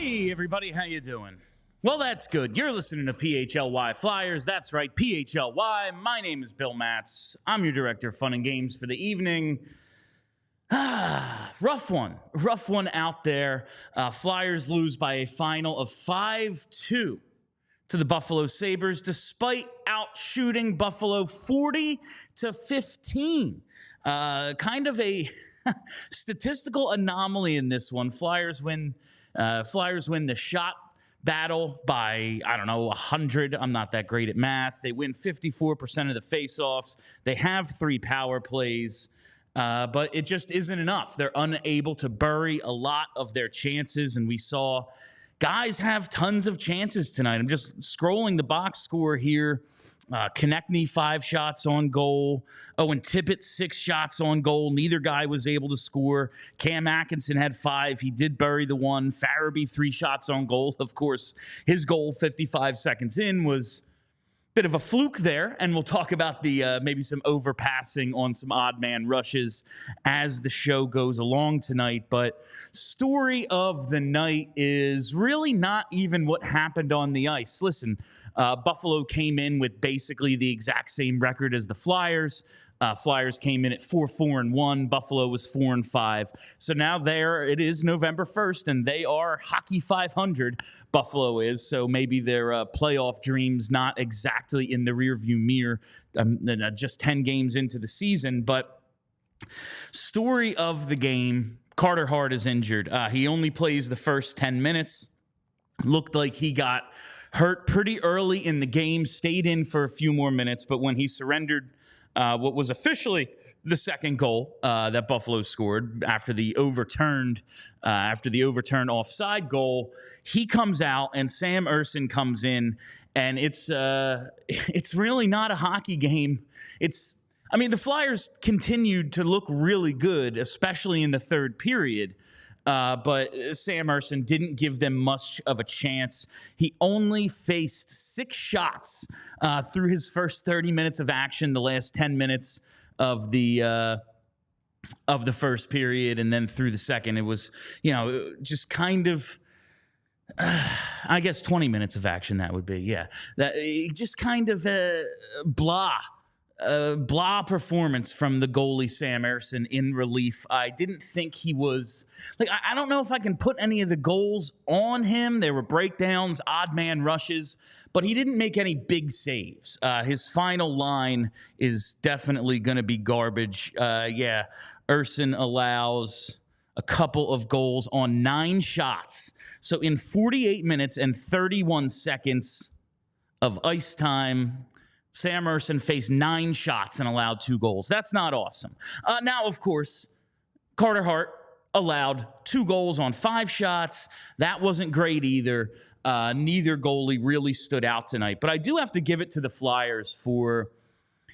Hey, everybody, how you doing? Well, that's good. You're listening to PHLY Flyers. That's right, PHLY. My name is Bill Matz. I'm your director of fun and games for the evening. Rough one out there. Flyers lose by a final of 5-2 to the Buffalo Sabres, despite outshooting Buffalo 40-15. Kind of a statistical anomaly in this one. Flyers win the shot battle by, 100. I'm not that great at math. They win 54% of the faceoffs. They have 3 power plays, but it just isn't enough. They're unable to bury a lot of their chances, and we saw guys have tons of chances tonight. I'm just scrolling the box score here. Konechny 5 shots on goal. Owen Tippett 6 shots on goal. Neither guy was able to score. Cam Atkinson had 5. He did bury the one. Farabee 3 shots on goal. Of course, his goal 55 seconds in was bit of a fluke there, and we'll talk about the maybe some overpassing on some odd man rushes as the show goes along tonight. But story of the night is really not even what happened on the ice. Listen, Buffalo came in with basically the exact same record as the Flyers. Flyers came in at 4-4-1. Buffalo was 4-5. So now there it is, November 1st, and they are hockey 500. Buffalo is. So maybe their playoff dreams not exactly in the rearview mirror, just 10 games into the season. But story of the game: Carter Hart is injured. He only plays the first 10 minutes. Looked like he got hurt pretty early in the game. Stayed in for a few more minutes, but when he surrendered what was officially the second goal that Buffalo scored after the overturned offside goal, he comes out and Sam Ersson comes in, and it's really not a hockey game. The Flyers continued to look really good, especially in the third period. But Sam Ersson didn't give them much of a chance. He only faced 6 shots through his first 30 minutes of action, the last 10 minutes of the first period, and then through the second. It was, just kind of, I guess 20 minutes of action, that would be, yeah. That just kind of blah performance from the goalie Sam Ersson in relief. I didn't think he was I don't know if I can put any of the goals on him. There were breakdowns, odd man rushes, but he didn't make any big saves. His final line is definitely going to be garbage. Ersson allows a couple of goals on 9 shots. So in 48 minutes and 31 seconds of ice time, Sam Ersson faced 9 shots and allowed 2 goals. That's not awesome. Now, of course, Carter Hart allowed 2 goals on 5 shots. That wasn't great either. Neither goalie really stood out tonight. But I do have to give it to the Flyers for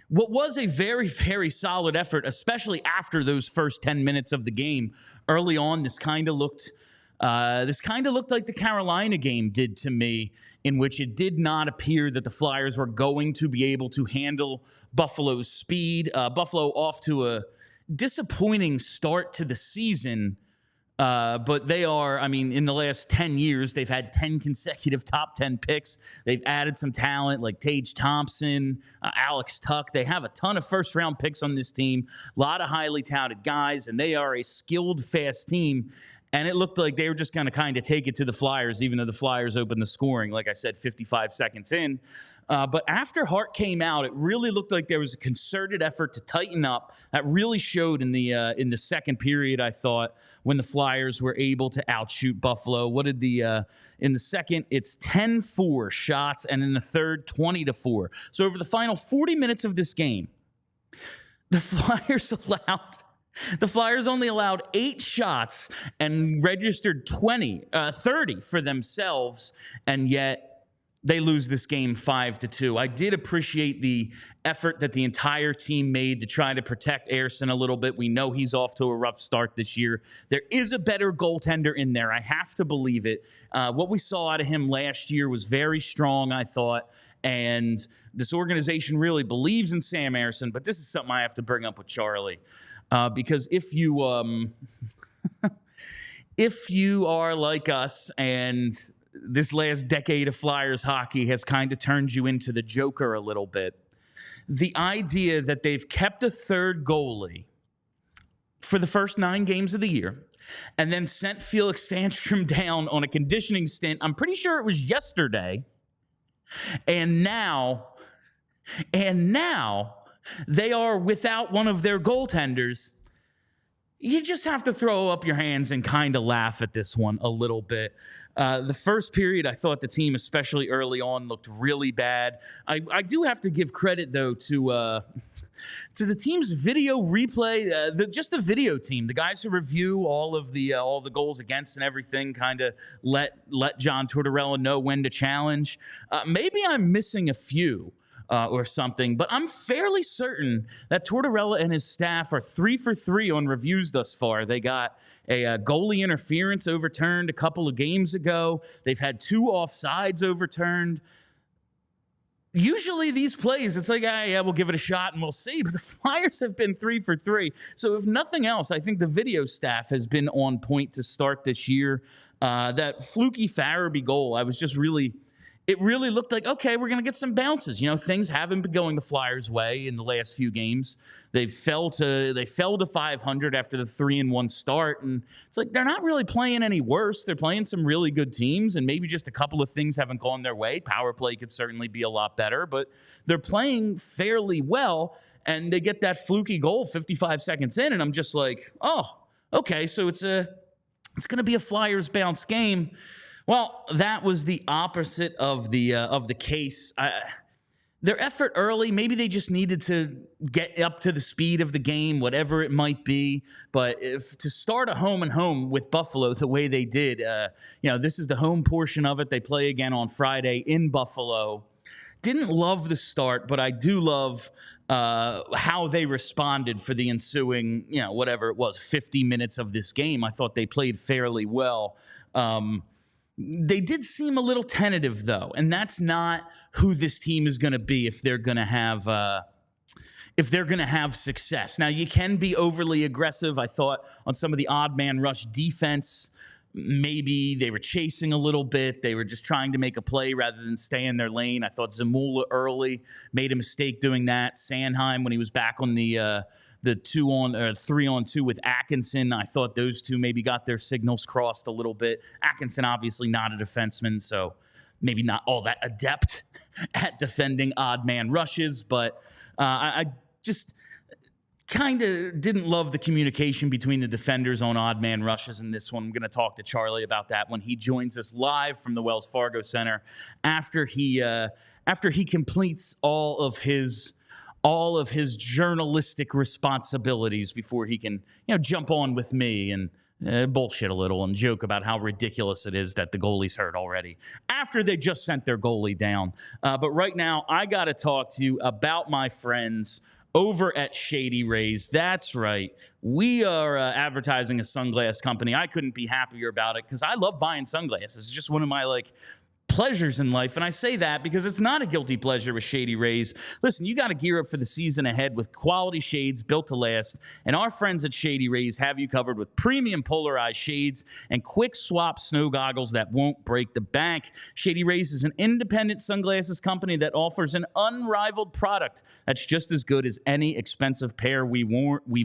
what was a very, very solid effort, especially after those first 10 minutes of the game. Early on, this kind of looked like the Carolina game did to me, in which it did not appear that the Flyers were going to be able to handle Buffalo's speed. Buffalo off to a disappointing start to the season, but they are, in the last 10 years, they've had 10 consecutive top 10 picks. They've added some talent like Tage Thompson, Alex Tuck. They have a ton of first-round picks on this team, a lot of highly touted guys, and they are a skilled, fast team. And it looked like they were just going to kind of take it to the Flyers, even though the Flyers opened the scoring, like I said, 55 seconds in. But after Hart came out, it really looked like there was a concerted effort to tighten up. That really showed in the second period, I thought, when the Flyers were able to outshoot Buffalo. In the second, it's 10-4 shots, and in the third, 20-4. So over the final 40 minutes of this game, the Flyers only allowed 8 shots and registered 30 for themselves, and yet they lose this game 5-2. I did appreciate the effort that the entire team made to try to protect Ersson a little bit. We know he's off to a rough start this year. There is a better goaltender in there. I have to believe it. What we saw out of him last year was very strong, I thought, and this organization really believes in Sam Ersson, but this is something I have to bring up with Charlie. Because if you if you are like us and this last decade of Flyers hockey has kind of turned you into the Joker a little bit, the idea that they've kept a third goalie for the first 9 games of the year and then sent Felix Sandstrom down on a conditioning stint, I'm pretty sure it was yesterday, and now they are without one of their goaltenders. You just have to throw up your hands and kind of laugh at this one a little bit. The first period, I thought the team, especially early on, looked really bad. I do have to give credit, though, to the team's video replay, just the video team, the guys who review all the goals against and everything, kind of let John Tortorella know when to challenge. Maybe I'm missing a few. Or something, but I'm fairly certain that Tortorella and his staff are 3 for 3 on reviews thus far. They got a goalie interference overturned a couple of games ago. They've had 2 offsides overturned. Usually these plays, it's like, yeah, we'll give it a shot and we'll see. But the Flyers have been 3 for 3. So if nothing else, I think the video staff has been on point to start this year. That fluky Farabee goal, it really looked like, okay, we're going to get some bounces. You know, things haven't been going the Flyers' way in the last few games. They fell to 500 after the 3-1 start, and it's like they're not really playing any worse. They're playing some really good teams, and maybe just a couple of things haven't gone their way. Power play could certainly be a lot better, but they're playing fairly well, and they get that fluky goal 55 seconds in, and I'm just like, oh, okay, so it's going to be a Flyers bounce game. Well, that was the opposite of the case. Their effort early, maybe they just needed to get up to the speed of the game, whatever it might be. But to start a home and home with Buffalo the way they did, this is the home portion of it. They play again on Friday in Buffalo. Didn't love the start, but I do love how they responded for the ensuing, whatever it was, 50 minutes of this game. I thought they played fairly well. They did seem a little tentative, though, and that's not who this team is going to be if they're going to have success. Now, you can be overly aggressive. I thought on some of the odd man rush defense, maybe they were chasing a little bit. They were just trying to make a play rather than stay in their lane. I thought Zamula early made a mistake doing that. Sanheim, when he was back on the 3-on-2 with Atkinson, I thought those two maybe got their signals crossed a little bit. Atkinson, obviously not a defenseman, so maybe not all that adept at defending odd man rushes, but I just kind of didn't love the communication between the defenders on odd man rushes in this one. I'm going to talk to Charlie about that when he joins us live from the Wells Fargo Center after he completes all of his journalistic responsibilities before he can jump on with me and bullshit a little and joke about how ridiculous it is that the goalie's hurt already after they just sent their goalie down. But right now, I got to talk to you about my friends over at Shady Rays. That's right. We are advertising a sunglass company. I couldn't be happier about it because I love buying sunglasses. It's just one of my pleasures in life, and I say that because it's not a guilty pleasure with Shady Rays. Listen, you got to gear up for the season ahead with quality shades built to last, and our friends at Shady Rays have you covered with premium polarized shades and quick swap snow goggles that won't break the bank. Shady Rays is an independent sunglasses company that offers an unrivaled product that's just as good as any expensive pair we've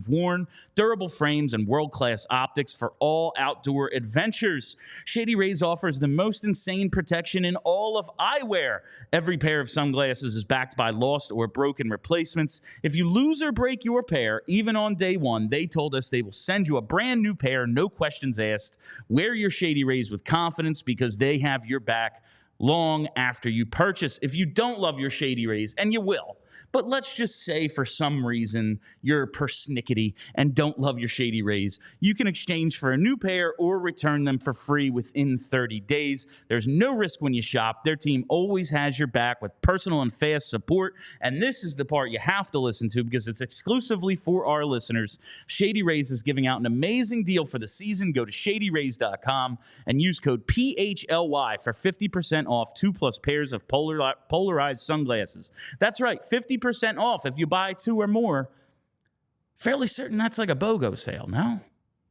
worn, durable frames and world-class optics for all outdoor adventures. Shady Rays offers the most insane protection in all of eyewear. Every pair of sunglasses is backed by lost or broken replacements. If you lose or break your pair, even on day one, they told us they will send you a brand new pair, no questions asked. Wear your Shady Rays with confidence because they have your back long after you purchase. If you don't love your Shady Rays, and you will, but let's just say for some reason you're persnickety and don't love your Shady Rays, you can exchange for a new pair or return them for free within 30 days. There's no risk when you shop. Their team always has your back with personal and fast support, and this is the part you have to listen to because it's exclusively for our listeners. Shady Rays is giving out an amazing deal for the season. Go to shadyrays.com and use code PHLY for 50% off 2+ pairs of polarized sunglasses. That's right, 50% off if you buy 2 or more. Fairly certain that's like a BOGO sale, no?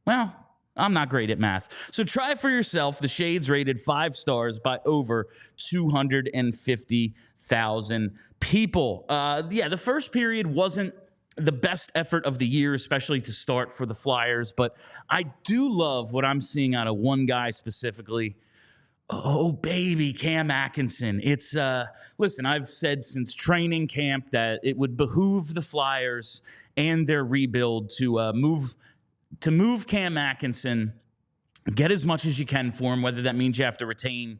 Well, I'm not great at math. So try it for yourself. The Shades rated 5 stars by over 250,000 people. The first period wasn't the best effort of the year, especially to start for the Flyers, but I do love what I'm seeing out of one guy specifically. Oh, baby, Cam Atkinson. It's, listen, I've said since training camp that it would behoove the Flyers and their rebuild to move Cam Atkinson, get as much as you can for him, whether that means you have to retain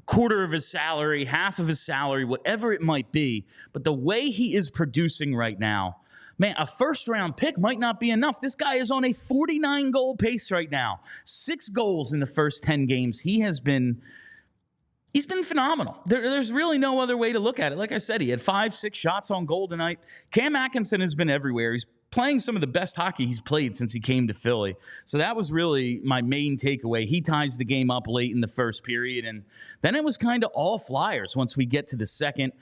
quarter of his salary, half of his salary, whatever it might be. But the way he is producing right now, man, a first-round pick might not be enough. This guy is on a 49-goal pace right now. 6 goals in the first 10 games. He's been phenomenal. There's really no other way to look at it. Like I said, he had 5-6 shots on goal tonight. Cam Atkinson has been everywhere. He's playing some of the best hockey he's played since he came to Philly. So that was really my main takeaway. He ties the game up late in the first period, and then it was kind of all Flyers once we get to the second.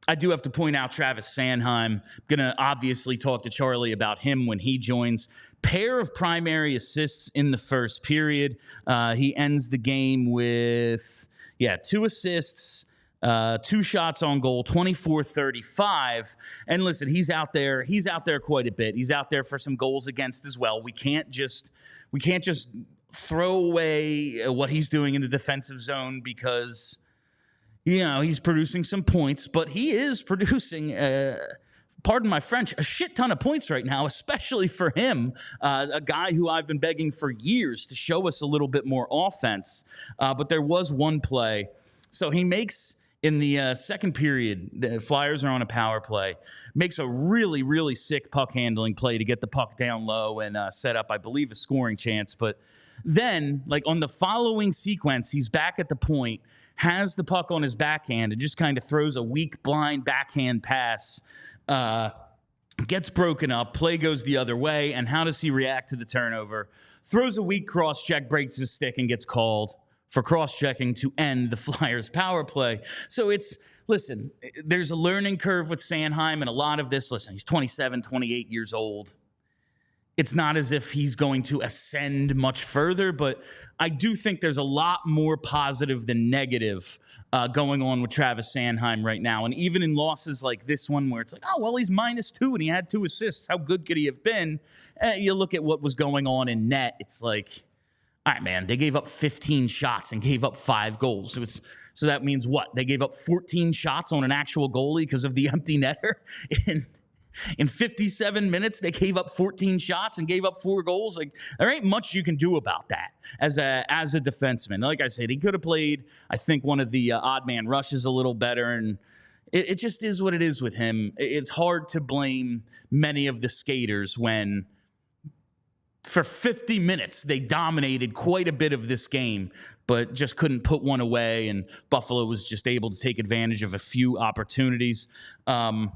I do have to point out Travis Sanheim. I'm going to obviously talk to Charlie about him when he joins. Pair of primary assists in the first period. He ends the game with, 2 assists, 2 shots on goal, 24-35. And listen, he's out there quite a bit. He's out there for some goals against as well. We can't just throw away what he's doing in the defensive zone because he's producing some points, but he is producing, pardon my French, a shit ton of points right now, especially for him, a guy who I've been begging for years to show us a little bit more offense. But there was one play. So he makes, in the second period, the Flyers are on a power play, makes a really, really sick puck handling play to get the puck down low and set up, I believe, a scoring chance. But then, on the following sequence, he's back at the point, has the puck on his backhand, and just kind of throws a weak, blind backhand pass, gets broken up, play goes the other way, and how does he react to the turnover? Throws a weak cross-check, breaks his stick, and gets called for cross-checking to end the Flyers' power play. So there's a learning curve with Sanheim, and a lot of this, he's 27, 28 years old. It's not as if he's going to ascend much further, but I do think there's a lot more positive than negative going on with Travis Sanheim right now. And even in losses like this one where it's like, oh, well, he's -2 and he had 2 assists. How good could he have been? You look at what was going on in net. It's like, all right, man, they gave up 15 shots and gave up 5 goals. So that means what? They gave up 14 shots on an actual goalie because of the empty netter? In 57 minutes, they gave up 14 shots and gave up 4 goals. There ain't much you can do about that as a defenseman. Like I said, he could have played, I think, one of the odd man rushes a little better, and it just is what it is with him. It's hard to blame many of the skaters when for 50 minutes they dominated quite a bit of this game, but just couldn't put one away, and Buffalo was just able to take advantage of a few opportunities. We're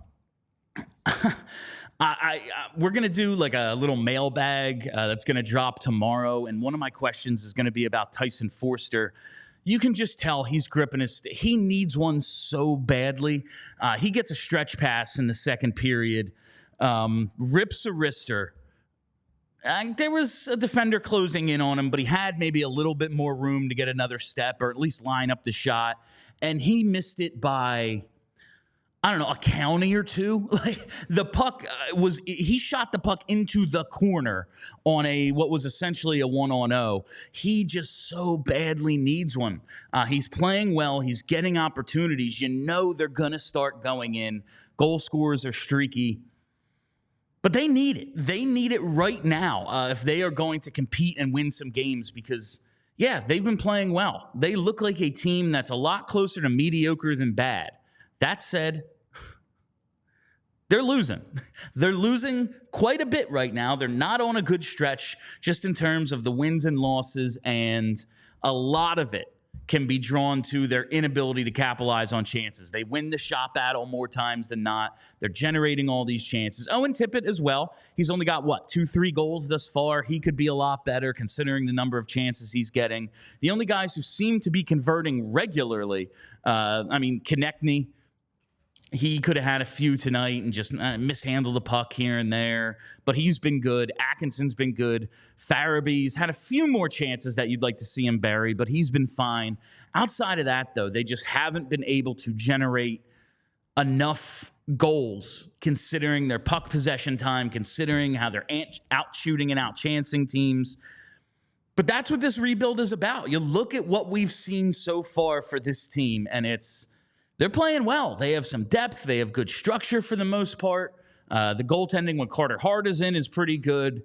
going to do a little mailbag that's going to drop tomorrow, and one of my questions is going to be about Tyson Forster. You can just tell he's gripping his stick. He needs one so badly. He gets a stretch pass in the second period, rips a wrister. There was a defender closing in on him, but he had maybe a little bit more room to get another step or at least line up the shot, and he missed it by, I don't know, a county or 2. The puck he shot the puck into the corner on what was essentially a 1-on-0. He just so badly needs one. He's playing well. He's getting opportunities. They're going to start going in. Goal scorers are streaky. But they need it. They need it right now if they are going to compete and win some games because, they've been playing well. They look like a team that's a lot closer to mediocre than bad. That said, they're losing. They're losing quite a bit right now. They're not on a good stretch just in terms of the wins and losses, and a lot of it can be drawn to their inability to capitalize on chances. They win the shot battle more times than not. They're generating all these chances. Owen Tippett as well. He's only got, 2-3 goals thus far. He could be a lot better considering the number of chances he's getting. The only guys who seem to be converting regularly, Konechny, He could have had a few tonight and just mishandled the puck here and there, but he's been good. Atkinson's been good. Farabee's had a few more chances that you'd like to see him bury, but he's been fine. Outside of that, though, they just haven't been able to generate enough goals, considering their puck possession time, considering how they're out-shooting and out-chancing teams. But that's what this rebuild is about. You look at what we've seen so far for this team, and they're playing well. They have some depth. They have good structure for the most part. The goaltending when Carter Hart is in is pretty good,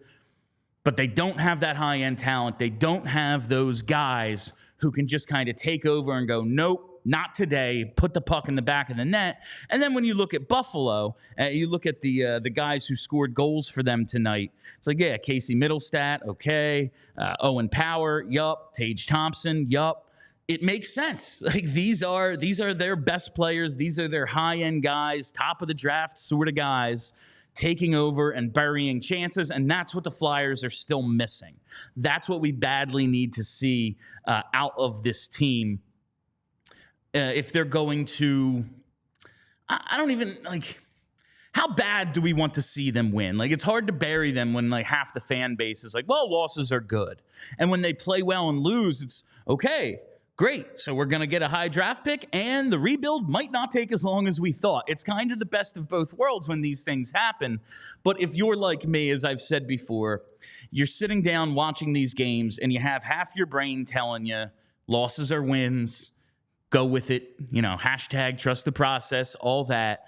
but they don't have that high-end talent. They don't have those guys who can just kind of take over and go, nope, not today, put the puck in the back of the net. And then when you look at Buffalo, you look at the guys who scored goals for them tonight. It's like, yeah, Casey Middlestat, okay. Owen Power, yup. Tage Thompson, yup. It makes sense. Like these are their best players. These are their high-end guys, top of the draft sort of guys, taking over and burying chances, and that's what the Flyers are still missing. That's what we badly need to see out of this team if they're going to. I don't even like. How bad do we want to see them win? Like, it's hard to bury them when like half the fan base is like, well, losses are good, and when they play well and lose, it's okay. Great. So we're going to get a high draft pick, and the rebuild might not take as long as we thought. It's kind of the best of both worlds when these things happen. But if you're like me, as I've said before, you're sitting down watching these games, and you have half your brain telling you losses are wins, go with it, hashtag trust the process, all that.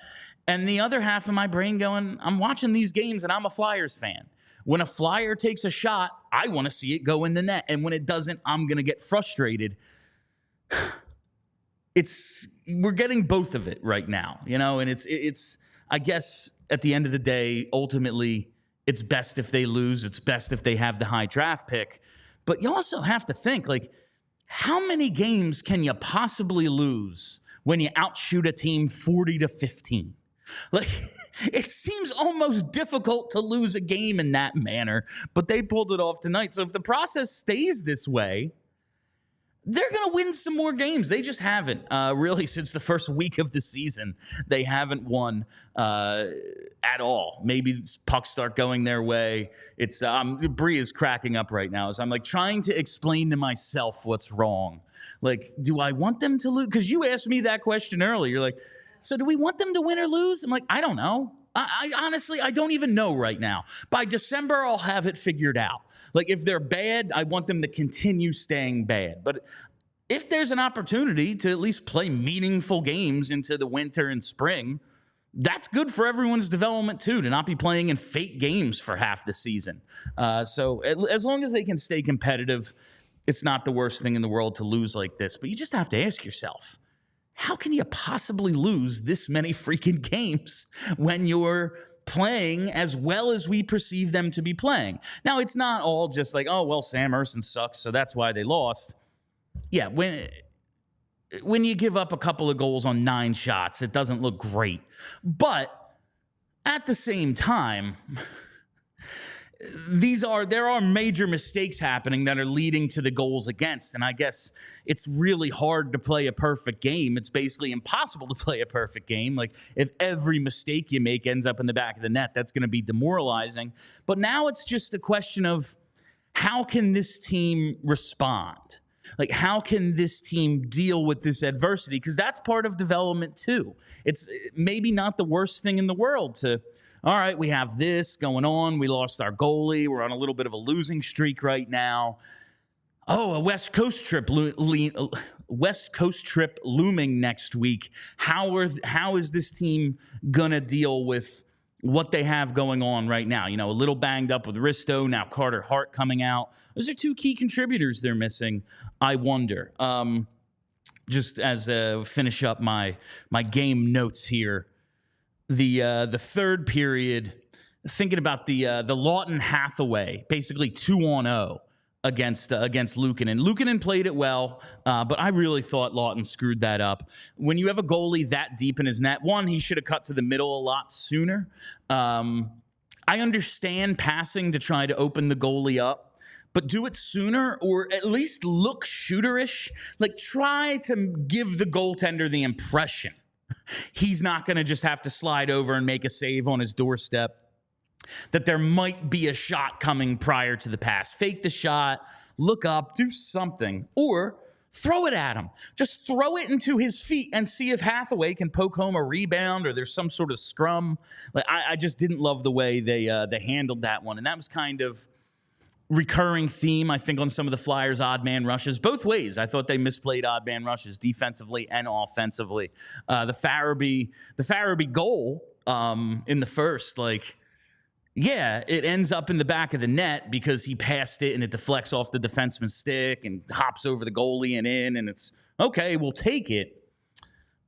And the other half of my brain going, I'm watching these games, and I'm a Flyers fan. When a Flyer takes a shot, I want to see it go in the net. And when it doesn't, I'm going to get frustrated. We're getting both of it right now, and it's I guess at the end of the day, ultimately, it's best if they lose. It's best if they have the high draft pick. But you also have to think, like, how many games can you possibly lose when you outshoot a team 40-15? Like, it seems almost difficult to lose a game in that manner, but they pulled it off tonight. So if the process stays this way, they're going to win some more games. They just haven't. Really, since the first week of the season, they haven't won at all. Maybe pucks start going their way. It's Bree is cracking up right now as I'm like trying to explain to myself what's wrong. Like, do I want them to lose? Because you asked me that question earlier. You're like, so do we want them to win or lose? I'm like, I don't know. I honestly, I don't even know right now. By December, I'll have it figured out. Like, if they're bad, I want them to continue staying bad. But if there's an opportunity to at least play meaningful games into the winter and spring, that's good for everyone's development, too, to not be playing in fake games for half the season. So as long as they can stay competitive, it's not the worst thing in the world to lose like this. But you just have to ask yourself, how can you possibly lose this many freaking games when you're playing as well as we perceive them to be playing? Now, it's not all just like, oh, well, Sam Ersson sucks, so that's why they lost. Yeah, when you give up a couple of goals on 9 shots, it doesn't look great. But at the same time, there are major mistakes happening that are leading to the goals against. And I guess it's really hard to play a perfect game. It's basically impossible to play a perfect game. Like, if every mistake you make ends up in the back of the net, that's going to be demoralizing. But now it's just a question of how can this team respond? Like, how can this team deal with this adversity? Because that's part of development, too. It's maybe not the worst thing in the world to, all right, we have this going on. We lost our goalie. We're on a little bit of a losing streak right now. Oh, a West Coast trip looming next week. How is this team going to deal with what they have going on right now? A little banged up with Risto, now Carter Hart coming out. Those are 2 key contributors they're missing, I wonder. Just as finish up my game notes here. The third period, thinking about the Lawton Hathaway, basically 2-on-0 against Luukkonen. Luukkonen played it well, but I really thought Lawton screwed that up. When you have a goalie that deep in his net, one, he should have cut to the middle a lot sooner. I understand passing to try to open the goalie up, but do it sooner, or at least look shooterish. Like, try to give the goaltender the impression he's not going to just have to slide over and make a save on his doorstep, that there might be a shot coming prior to the pass. Fake the shot, look up, do something, or throw it at him. Just throw it into his feet and see if Hathaway can poke home a rebound or there's some sort of scrum. Like I just didn't love the way they handled that one, and that was kind of recurring theme, I think, on some of the Flyers' odd man rushes. Both ways, I thought they misplayed odd man rushes defensively and offensively. The Farabee goal in the first, like, yeah, it ends up in the back of the net because he passed it and it deflects off the defenseman's stick and hops over the goalie and in, and it's, okay, we'll take it.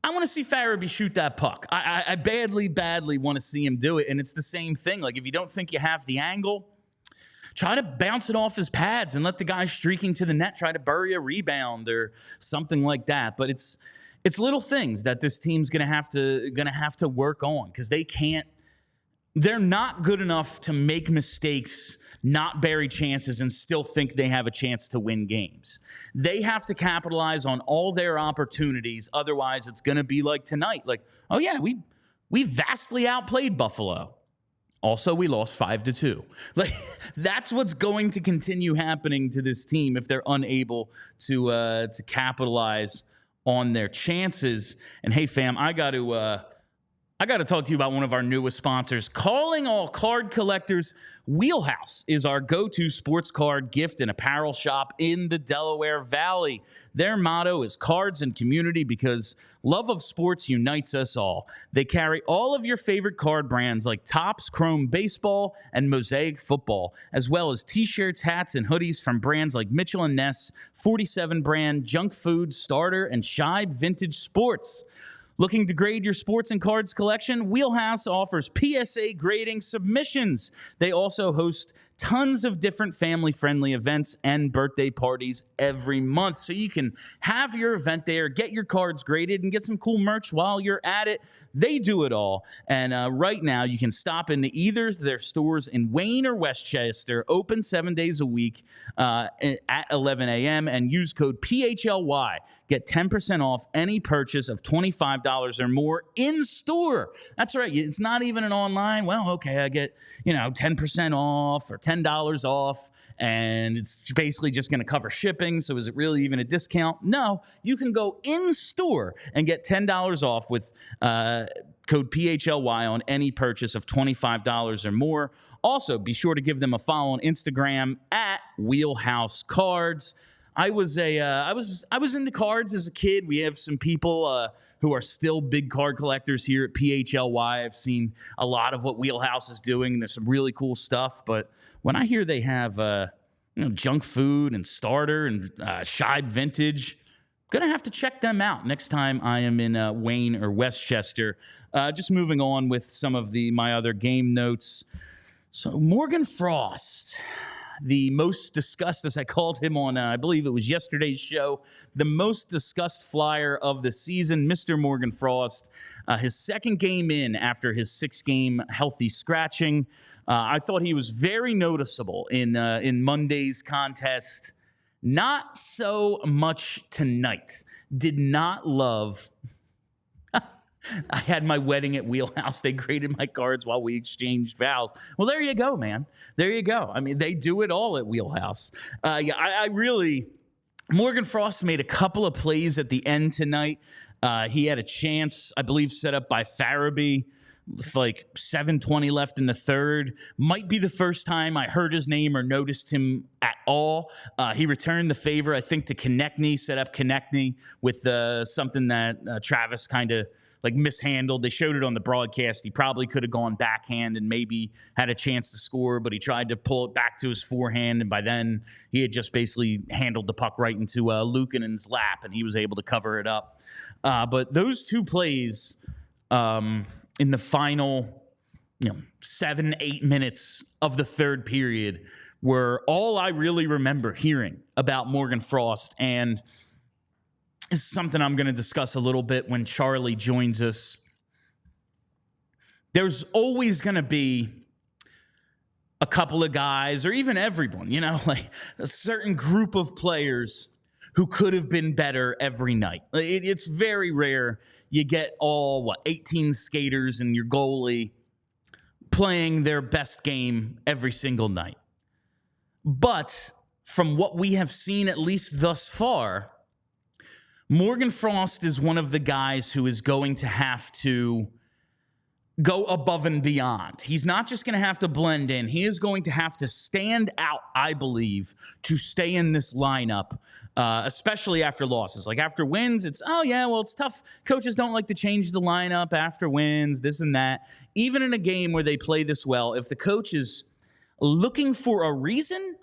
I want to see Farabee shoot that puck. I badly want to see him do it, and it's the same thing. Like, if you don't think you have the angle, try to bounce it off his pads and let the guy streaking to the net try to bury a rebound or something like that. But it's little things that this team's gonna have to work on, because they're not good enough to make mistakes, not bury chances, and still think they have a chance to win games. They have to capitalize on all their opportunities. Otherwise, it's going to be like tonight. Like, oh, yeah, we vastly outplayed Buffalo. Also, we lost 5-2. Like, that's what's going to continue happening to this team if they're unable to capitalize on their chances. And, hey, fam, I got to talk to you about one of our newest sponsors. Calling all card collectors, Wheelhouse is our go-to sports card gift and apparel shop in the Delaware Valley. Their motto is cards and community, because love of sports unites us all. They carry all of your favorite card brands like Topps Chrome Baseball and Mosaic Football, as well as t-shirts, hats, and hoodies from brands like Mitchell & Ness, 47 brand, Junk Food, Starter, and Shibe Vintage Sports. Looking to grade your sports and cards collection? Wheelhouse offers PSA grading submissions. They also host tons of different family-friendly events and birthday parties every month. So you can have your event there, get your cards graded, and get some cool merch while you're at it. They do it all. And right now, you can stop into either of their stores in Wayne or Westchester, open 7 days a week at 11 a.m., and use code PHLY. Get 10% off any purchase of $25 or more in store. That's right. It's not even an online, well, okay, I get 10% off or $10 off, and it's basically just going to cover shipping. So is it really even a discount? No, you can go in store and get $10 off with code PHLY on any purchase of $25 or more. Also, be sure to give them a follow on Instagram at Wheelhouse Cards. I was into cards as a kid. We have some people who are still big card collectors here at PHLY. I've seen a lot of what Wheelhouse is doing. There's some really cool stuff. But when I hear they have Junk Food and Starter and Shibe Vintage, I'm going to have to check them out next time I am in Wayne or Westchester. Just moving on with some of my other game notes. So Morgan Frost, the most discussed, as I called him on, I believe it was yesterday's show, the most discussed Flyer of the season, Mr. Morgan Frost. His second game in after his 6-game healthy scratching. I thought he was very noticeable in Monday's contest. Not so much tonight. Did not love... I had my wedding at Wheelhouse. They graded my cards while we exchanged vows. Well, there you go, man. There you go. I mean, they do it all at Wheelhouse. I really... Morgan Frost made a couple of plays at the end tonight. He had a chance, I believe, set up by Farabee with like 7:20 left in the third. Might be the first time I heard his name or noticed him at all. He returned the favor, I think, to Konechny, set up Konechny with something that Travis kind of mishandled. They showed it on the broadcast. He probably could have gone backhand and maybe had a chance to score, but he tried to pull it back to his forehand, and by then he had just basically handled the puck right into Luukkonen's lap, and he was able to cover it up. But those two plays in the final 7-8 minutes of the third period were all I really remember hearing about Morgan Frost, and this is something I'm going to discuss a little bit when Charlie joins us. There's always going to be a couple of guys, or even everyone, like a certain group of players who could have been better every night. It's very rare you get all, 18 skaters and your goalie playing their best game every single night. But from what we have seen, at least thus far, Morgan Frost is one of the guys who is going to have to go above and beyond. He's not just going to have to blend in. He is going to have to stand out, I believe, to stay in this lineup, especially after losses. Like after wins, it's tough. Coaches don't like to change the lineup after wins, this and that. Even in a game where they play this well, if the coach is looking for a reason,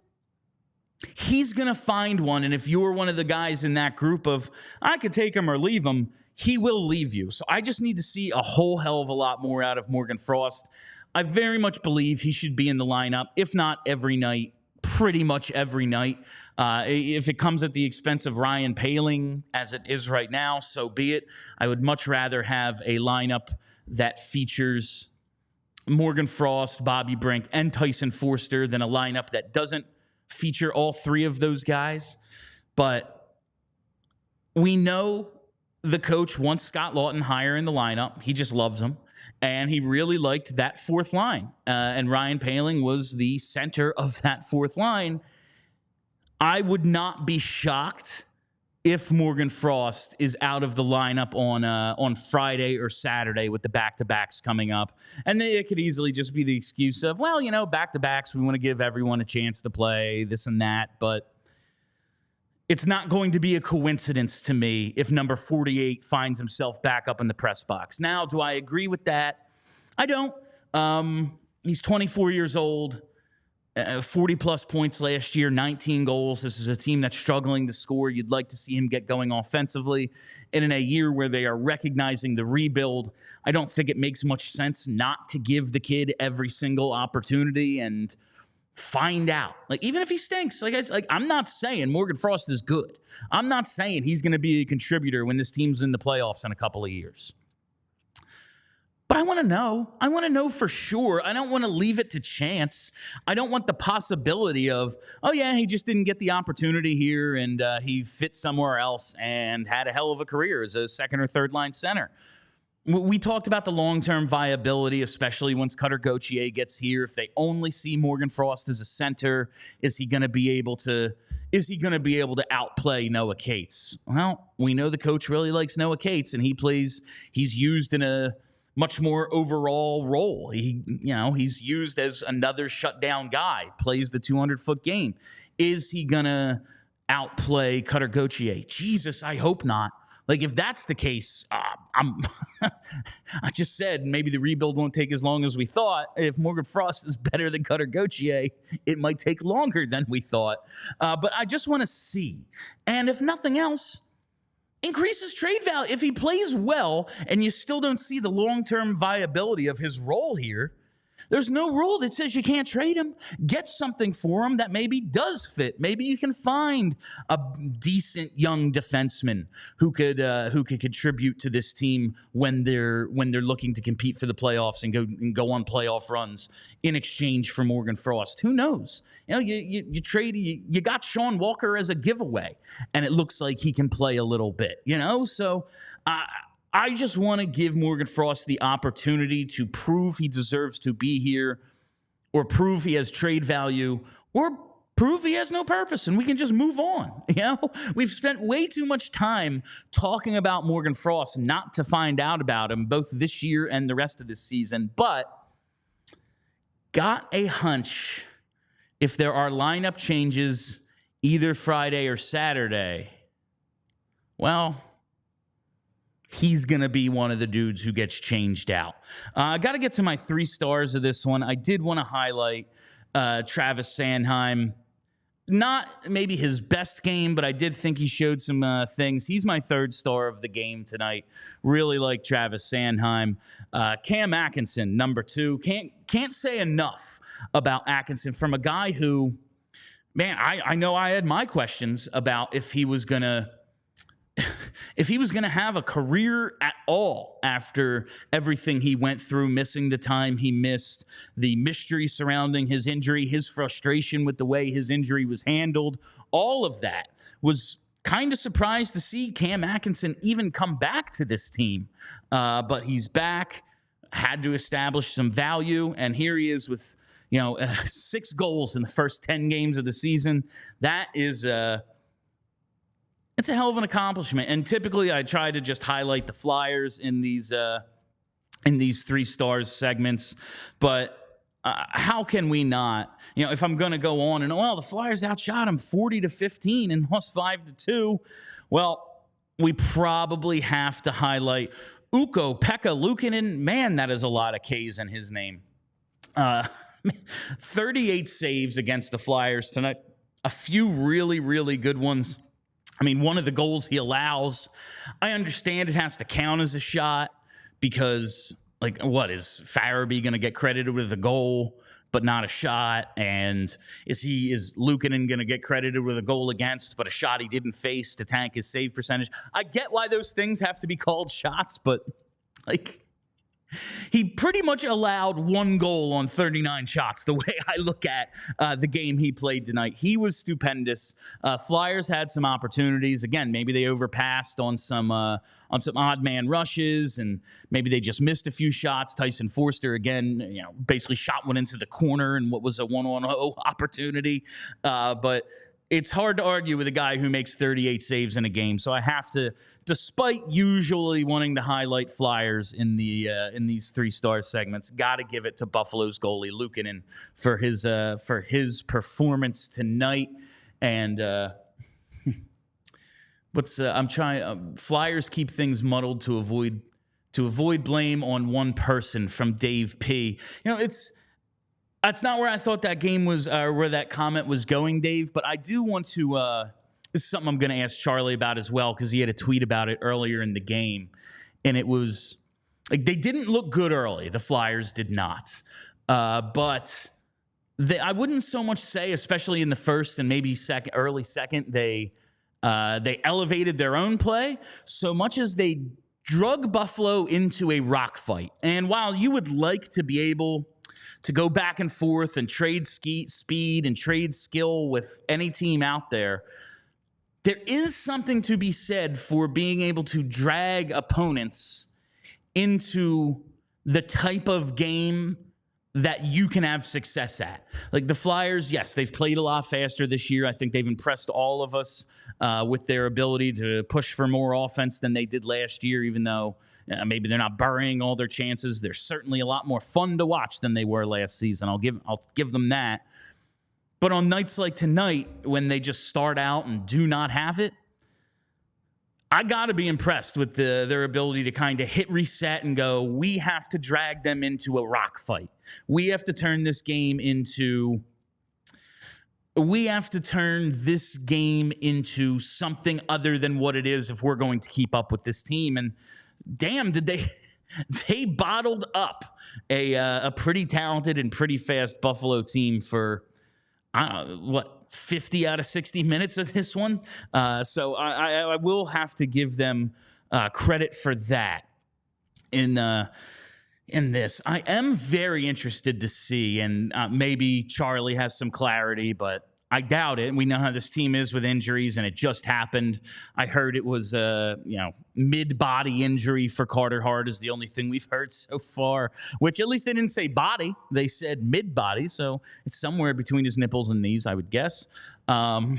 he's going to find one. And if you're one of the guys in that group of, I could take him or leave him, he will leave you. So I just need to see a whole hell of a lot more out of Morgan Frost. I very much believe he should be in the lineup, if not every night, pretty much every night. If it comes at the expense of Ryan Poehling, as it is right now, so be it. I would much rather have a lineup that features Morgan Frost, Bobby Brink, and Tyson Forster than a lineup that doesn't feature all three of those guys. But we know the coach wants Scott Lawton higher in the lineup. He just loves him. And he really liked that fourth line. And Ryan Poehling was the center of that fourth line. I would not be shocked if Morgan Frost is out of the lineup on Friday or Saturday with the back-to-backs coming up. And it could easily just be the excuse of, back-to-backs, we want to give everyone a chance to play, this and that. But it's not going to be a coincidence to me if number 48 finds himself back up in the press box. Now, do I agree with that? I don't. He's 24 years old, 40-plus points last year, 19 goals. This is a team that's struggling to score. You'd like to see him get going offensively. And in a year where they are recognizing the rebuild, I don't think it makes much sense not to give the kid every single opportunity and find out. Even if he stinks, I'm not saying Morgan Frost is good. I'm not saying he's going to be a contributor when this team's in the playoffs in a couple of years. But I want to know. I want to know for sure. I don't want to leave it to chance. I don't want the possibility of, he just didn't get the opportunity here and he fit somewhere else and had a hell of a career as a second or third line center. We talked about the long-term viability, especially once Cutter Gauthier gets here. If they only see Morgan Frost as a center, is he going to be able to outplay Noah Cates? Well, we know the coach really likes Noah Cates, and he's used in a much more overall role. He's used as another shutdown guy, plays the 200-foot game. Is he going to outplay Cutter Gauthier? Jesus, I hope not. If that's the case, I just said maybe the rebuild won't take as long as we thought. If Morgan Frost is better than Cutter Gauthier, it might take longer than we thought. But I just want to see. And if nothing else, increase his trade value. If he plays well and you still don't see the long-term viability of his role here, there's no rule that says you can't trade him. Get something for him that maybe does fit. Maybe you can find a decent young defenseman who could contribute to this team when they're looking to compete for the playoffs and go on playoff runs in exchange for Morgan Frost. Who knows? You trade. You got Sean Walker as a giveaway, and it looks like he can play a little bit. So. I just want to give Morgan Frost the opportunity to prove he deserves to be here, or prove he has trade value, or prove he has no purpose, and we can just move on. We've spent way too much time talking about Morgan Frost not to find out about him, both this year and the rest of this season, but got a hunch if there are lineup changes either Friday or Saturday, well, he's going to be one of the dudes who gets changed out. I got to get to my 3 stars of this one. I did want to highlight Travis Sanheim. Not maybe his best game, but I did think he showed some things. He's my 3rd star of the game tonight. Really like Travis Sanheim. Cam Atkinson, number 2. Can't say enough about Atkinson from a guy who, man, I know I had my questions about if he was going to have a career at all after everything he went through, missing the time he missed, the mystery surrounding his injury, his frustration with the way his injury was handled, all of that was kind of surprised to see Cam Atkinson even come back to this team. But he's back, had to establish some value, and here he is with 6 goals in the first 10 games of the season. That is it's a hell of an accomplishment. And typically I try to just highlight the Flyers in these 3 stars segments, but how can we not? If I'm going to go on and, the Flyers outshot them 40-15 and lost 5-2, well, we probably have to highlight Ukko-Pekka Luukkonen. Man, that is a lot of K's in his name. 38 saves against the Flyers tonight. A few really, really good ones. I mean, one of the goals he allows, I understand it has to count as a shot because, what is Farabee going to get credited with a goal but not a shot? And is Luukkonen going to get credited with a goal against but a shot he didn't face to tank his save percentage? I get why those things have to be called shots, but he pretty much allowed 1 goal on 39 shots, the way I look at the game he played tonight. He was stupendous. Flyers had some opportunities. Again, maybe they overpassed on some odd man rushes, and maybe they just missed a few shots. Tyson Forster, again, basically shot one into the corner in what was a 1-on-0 opportunity. But it's hard to argue with a guy who makes 38 saves in a game. So I have to, despite usually wanting to highlight Flyers in these 3-star segments, got to give it to Buffalo's goalie Luukkonen for his performance tonight. And Flyers keep things muddled to avoid blame on one person from Dave P. That's not where I thought that game was, where that comment was going, Dave. But I do want to. This is something I'm going to ask Charlie about as well, because he had a tweet about it earlier in the game, and it was they didn't look good early. The Flyers did not, but I wouldn't so much say, especially in the first and maybe early second, they elevated their own play so much as they drug Buffalo into a rock fight. And while you would like to be able to go back and forth and trade speed and trade skill with any team out there is something to be said for being able to drag opponents into the type of game that you can have success at. Like the Flyers, yes, they've played a lot faster this year. I think they've impressed all of us with their ability to push for more offense than they did last year, even though maybe they're not burying all their chances. They're certainly a lot more fun to watch than they were last season. I'll give them that. But on nights like tonight, when they just start out and do not have it, I got to be impressed with their ability to kind of hit reset and go, we have to drag them into a rock fight. We have to turn this game into something other than what it is if we're going to keep up with this team. And damn, did they bottled up a pretty talented and pretty fast Buffalo team for, 50 out of 60 minutes of this one. So I will have to give them credit for that in this. I am very interested to see, and maybe Charlie has some clarity, but I doubt it. We know how this team is with injuries, and it just happened. I heard it was mid-body injury for Carter Hart is the only thing we've heard so far, which at least they didn't say body. They said mid-body, so it's somewhere between his nipples and knees, I would guess. I'm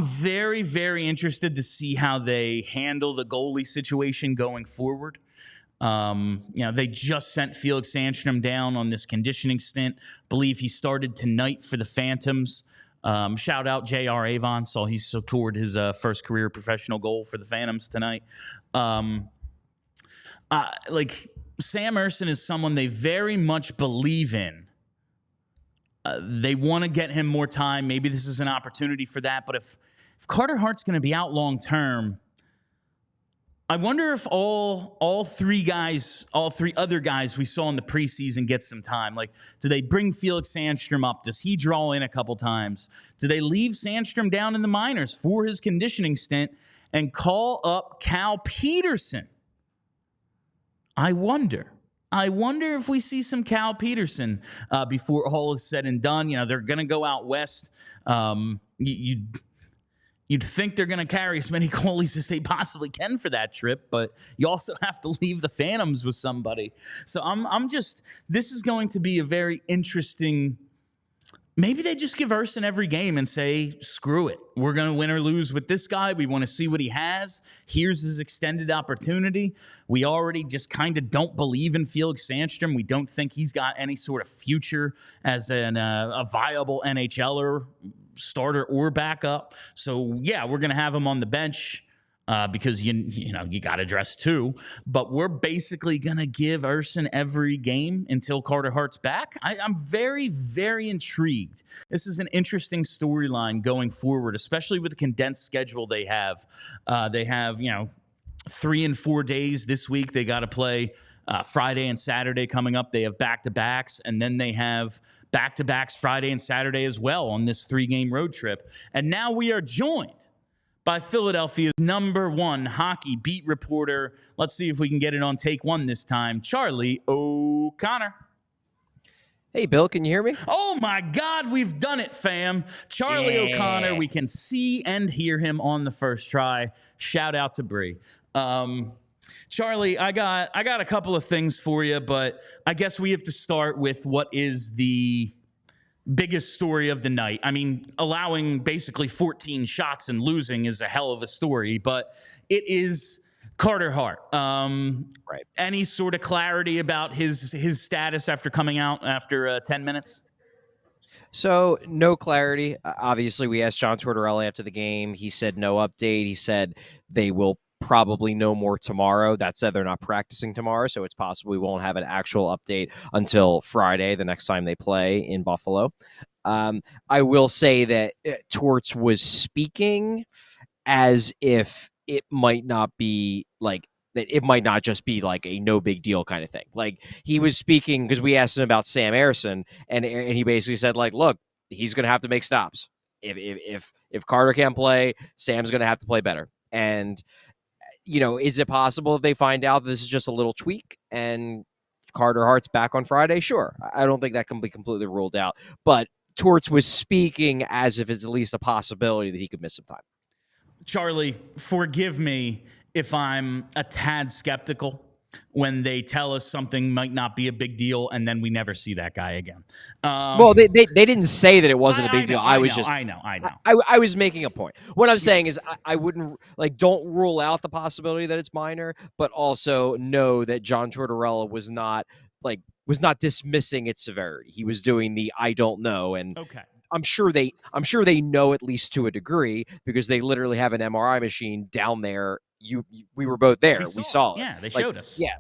very, very interested to see how they handle the goalie situation going forward. They just sent Felix Sandstrom down on this conditioning stint. Believe he started tonight for the Phantoms. Shout out J.R. Avon. Saw he scored his first career professional goal for the Phantoms tonight. Sam Ersson is someone they very much believe in. They want to get him more time. Maybe this is an opportunity for that. But if Carter Hart's going to be out long term, I wonder if all three other guys we saw in the preseason get some time. Like, do they bring Felix Sandstrom up? Does he draw in a couple times? Do they leave Sandstrom down in the minors for his conditioning stint and call up Cal Peterson? I wonder if we see some Cal Peterson before all is said and done. They're going to go out west. You'd think they're going to carry as many goalies as they possibly can for that trip, but you also have to leave the Phantoms with somebody. So this is going to be a very interesting. Maybe they just give Urson every game and say, screw it. We're going to win or lose with this guy. We want to see what he has. Here's his extended opportunity. We already just kind of don't believe in Felix Sandstrom. We don't think he's got any sort of future as a viable NHLer, starter or backup. So, yeah, we're going to have him on the bench. Because you got to dress too, but we're basically gonna give Urson every game until Carter Hart's back. I'm very, very intrigued. This is an interesting storyline going forward, especially with the condensed schedule they have. They have 3 and 4 days this week. They got to play Friday and Saturday coming up. They have back-to-backs, and then they have back-to-backs Friday and Saturday as well on this 3-game road trip. And now we are joined by Philadelphia's #1 hockey beat reporter. Let's see if we can get it on take one this time. Charlie O'Connor. Hey, Bill, can you hear me? Oh, my God, we've done it, fam. Charlie O'Connor, we can see and hear him on the first try. Shout out to Bree. Charlie, I got a couple of things for you, but I guess we have to start with what is the biggest story of the night. I mean, allowing basically 14 shots and losing is a hell of a story, but it is Carter Hart. Right. Any sort of clarity about his status after coming out after 10 minutes? So, no clarity. Obviously, we asked John Tortorella after the game. He said no update. He said they will probably know more tomorrow. That said, they're not practicing tomorrow, so it's possible we won't have an actual update until Friday, the next time they play in Buffalo. I will say that Torts was speaking as if it might not be like that. It might not just be like a no big deal kind of thing. Like he was speaking because we asked him about Sam Ersson, and he basically said like, look, he's going to have to make stops. If Carter can't play, Sam's going to have to play better. And is it possible that they find out this is just a little tweak and Carter Hart's back on Friday? Sure. I don't think that can be completely ruled out. But Torts was speaking as if it's at least a possibility that he could miss some time. Charlie, forgive me if I'm a tad skeptical when they tell us something might not be a big deal and then we never see that guy again. Well, they didn't say that it wasn't a big deal. I know. I was making a point. What I'm saying is I wouldn't don't rule out the possibility that it's minor, but also know that John Tortorella was not dismissing its severity. He was doing the I don't know, and okay. I'm sure they know at least to a degree because they literally have an MRI machine down there. We were both there. We saw it. Yeah, they showed us. Yeah,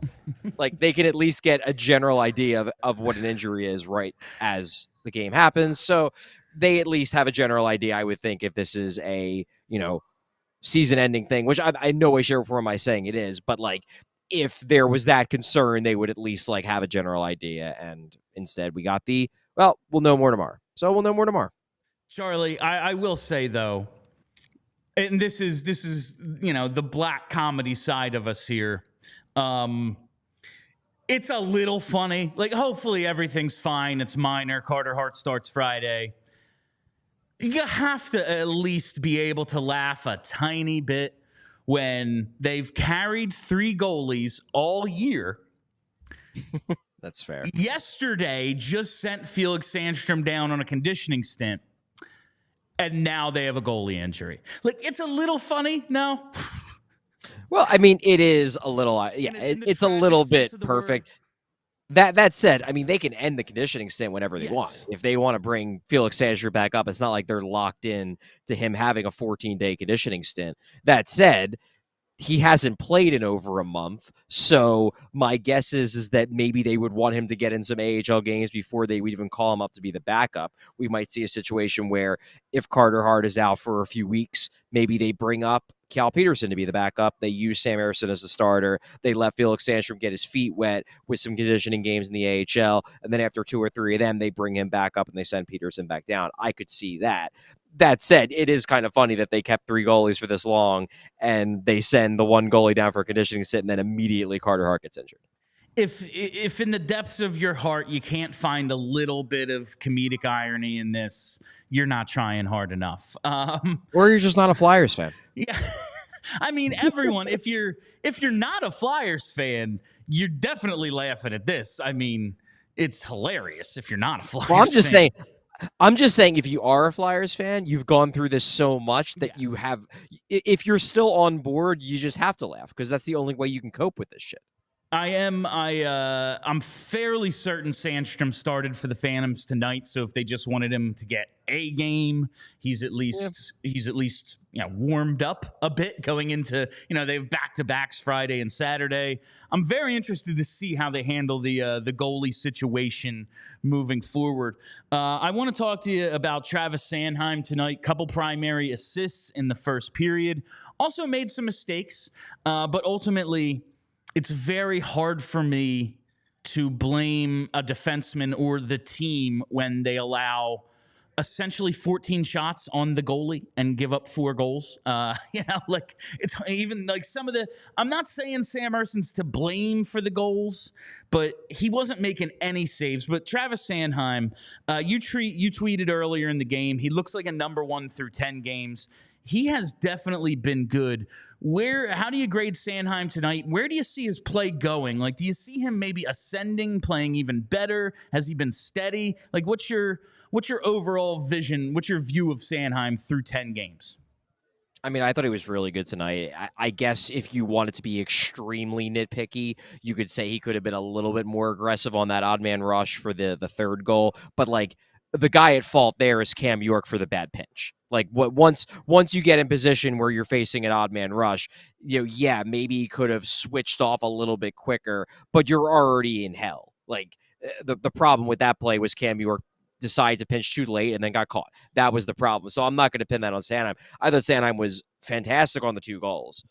they can at least get a general idea of what an injury is right as the game happens. So they at least have a general idea, I would think, if this is a season-ending thing, which I in no way, shape, or form am I saying it is, but if there was that concern, they would at least have a general idea. And instead, we got we'll know more tomorrow. So we'll know more tomorrow. Charlie, I will say though, and this is the black comedy side of us here. It's a little funny. Hopefully everything's fine. It's minor. Carter Hart starts Friday. You have to at least be able to laugh a tiny bit when they've carried 3 goalies all year. That's fair. Yesterday just sent Felix Sandstrom down on a conditioning stint. And now they have a goalie injury. It's a little funny, no? Well, I mean, it is a little, it's a little bit perfect. That said, I mean, they can end the conditioning stint whenever they want. If they want to bring Felix Sandstrom back up, it's not like they're locked in to him having a 14-day conditioning stint. That said, he hasn't played in over a month, so my guess is that maybe they would want him to get in some AHL games before they would even call him up to be the backup. We might see a situation where if Carter Hart is out for a few weeks, maybe they bring up Cal Peterson to be the backup. They use Sam Ersson as the starter. They let Felix Sandstrom get his feet wet with some conditioning games in the AHL, and then after 2 or 3 of them, they bring him back up and they send Peterson back down. I could see that. That said, it is kind of funny that they kept 3 goalies for this long and they send the one goalie down for a conditioning sit and then immediately Carter Hart gets injured. if in the depths of your heart you can't find a little bit of comedic irony in this, you're not trying hard enough. Or you're just not a Flyers fan. Yeah. I mean, everyone, if you're not a Flyers fan, you're definitely laughing at this. I mean, it's hilarious if you're not a Flyers fan. I'm just saying, if you are a Flyers fan, you've gone through this so much that you have. If you're still on board, you just have to laugh because that's the only way you can cope with this shit. I'm fairly certain Sandstrom started for the Phantoms tonight. So if they just wanted him to get a game, he's at least warmed up a bit going into, they have back-to-backs Friday and Saturday. I'm very interested to see how they handle the goalie situation moving forward. I want to talk to you about Travis Sanheim tonight. Couple primary assists in the first period. Also made some mistakes, but ultimately, it's very hard for me to blame a defenseman or the team when they allow essentially 14 shots on the goalie and give up 4 goals. It's even like some of the, I'm not saying Sam Erson's to blame for the goals, but he wasn't making any saves. But Travis Sanheim, you tweeted earlier in the game, he looks like a number 1 through 10 games. He has definitely been good. How do you grade Sanheim tonight? Where do you see his play going? Like, do you see him maybe ascending, playing even better? Has he been steady? Like, what's your overall vision? What's your view of Sanheim through 10 games? I mean, I thought he was really good tonight. I guess if you wanted to be extremely nitpicky, you could say he could have been a little bit more aggressive on that odd man rush for the third goal. But like, the guy at fault there is Cam York for the bad pinch. Like, once you get in position where you're facing an odd man rush, maybe he could have switched off a little bit quicker, but you're already in hell. Like, the problem with that play was Cam York decided to pinch too late and then got caught. That was the problem. So I'm not going to pin that on Sanheim. I thought Sanheim was fantastic on the 2 goals.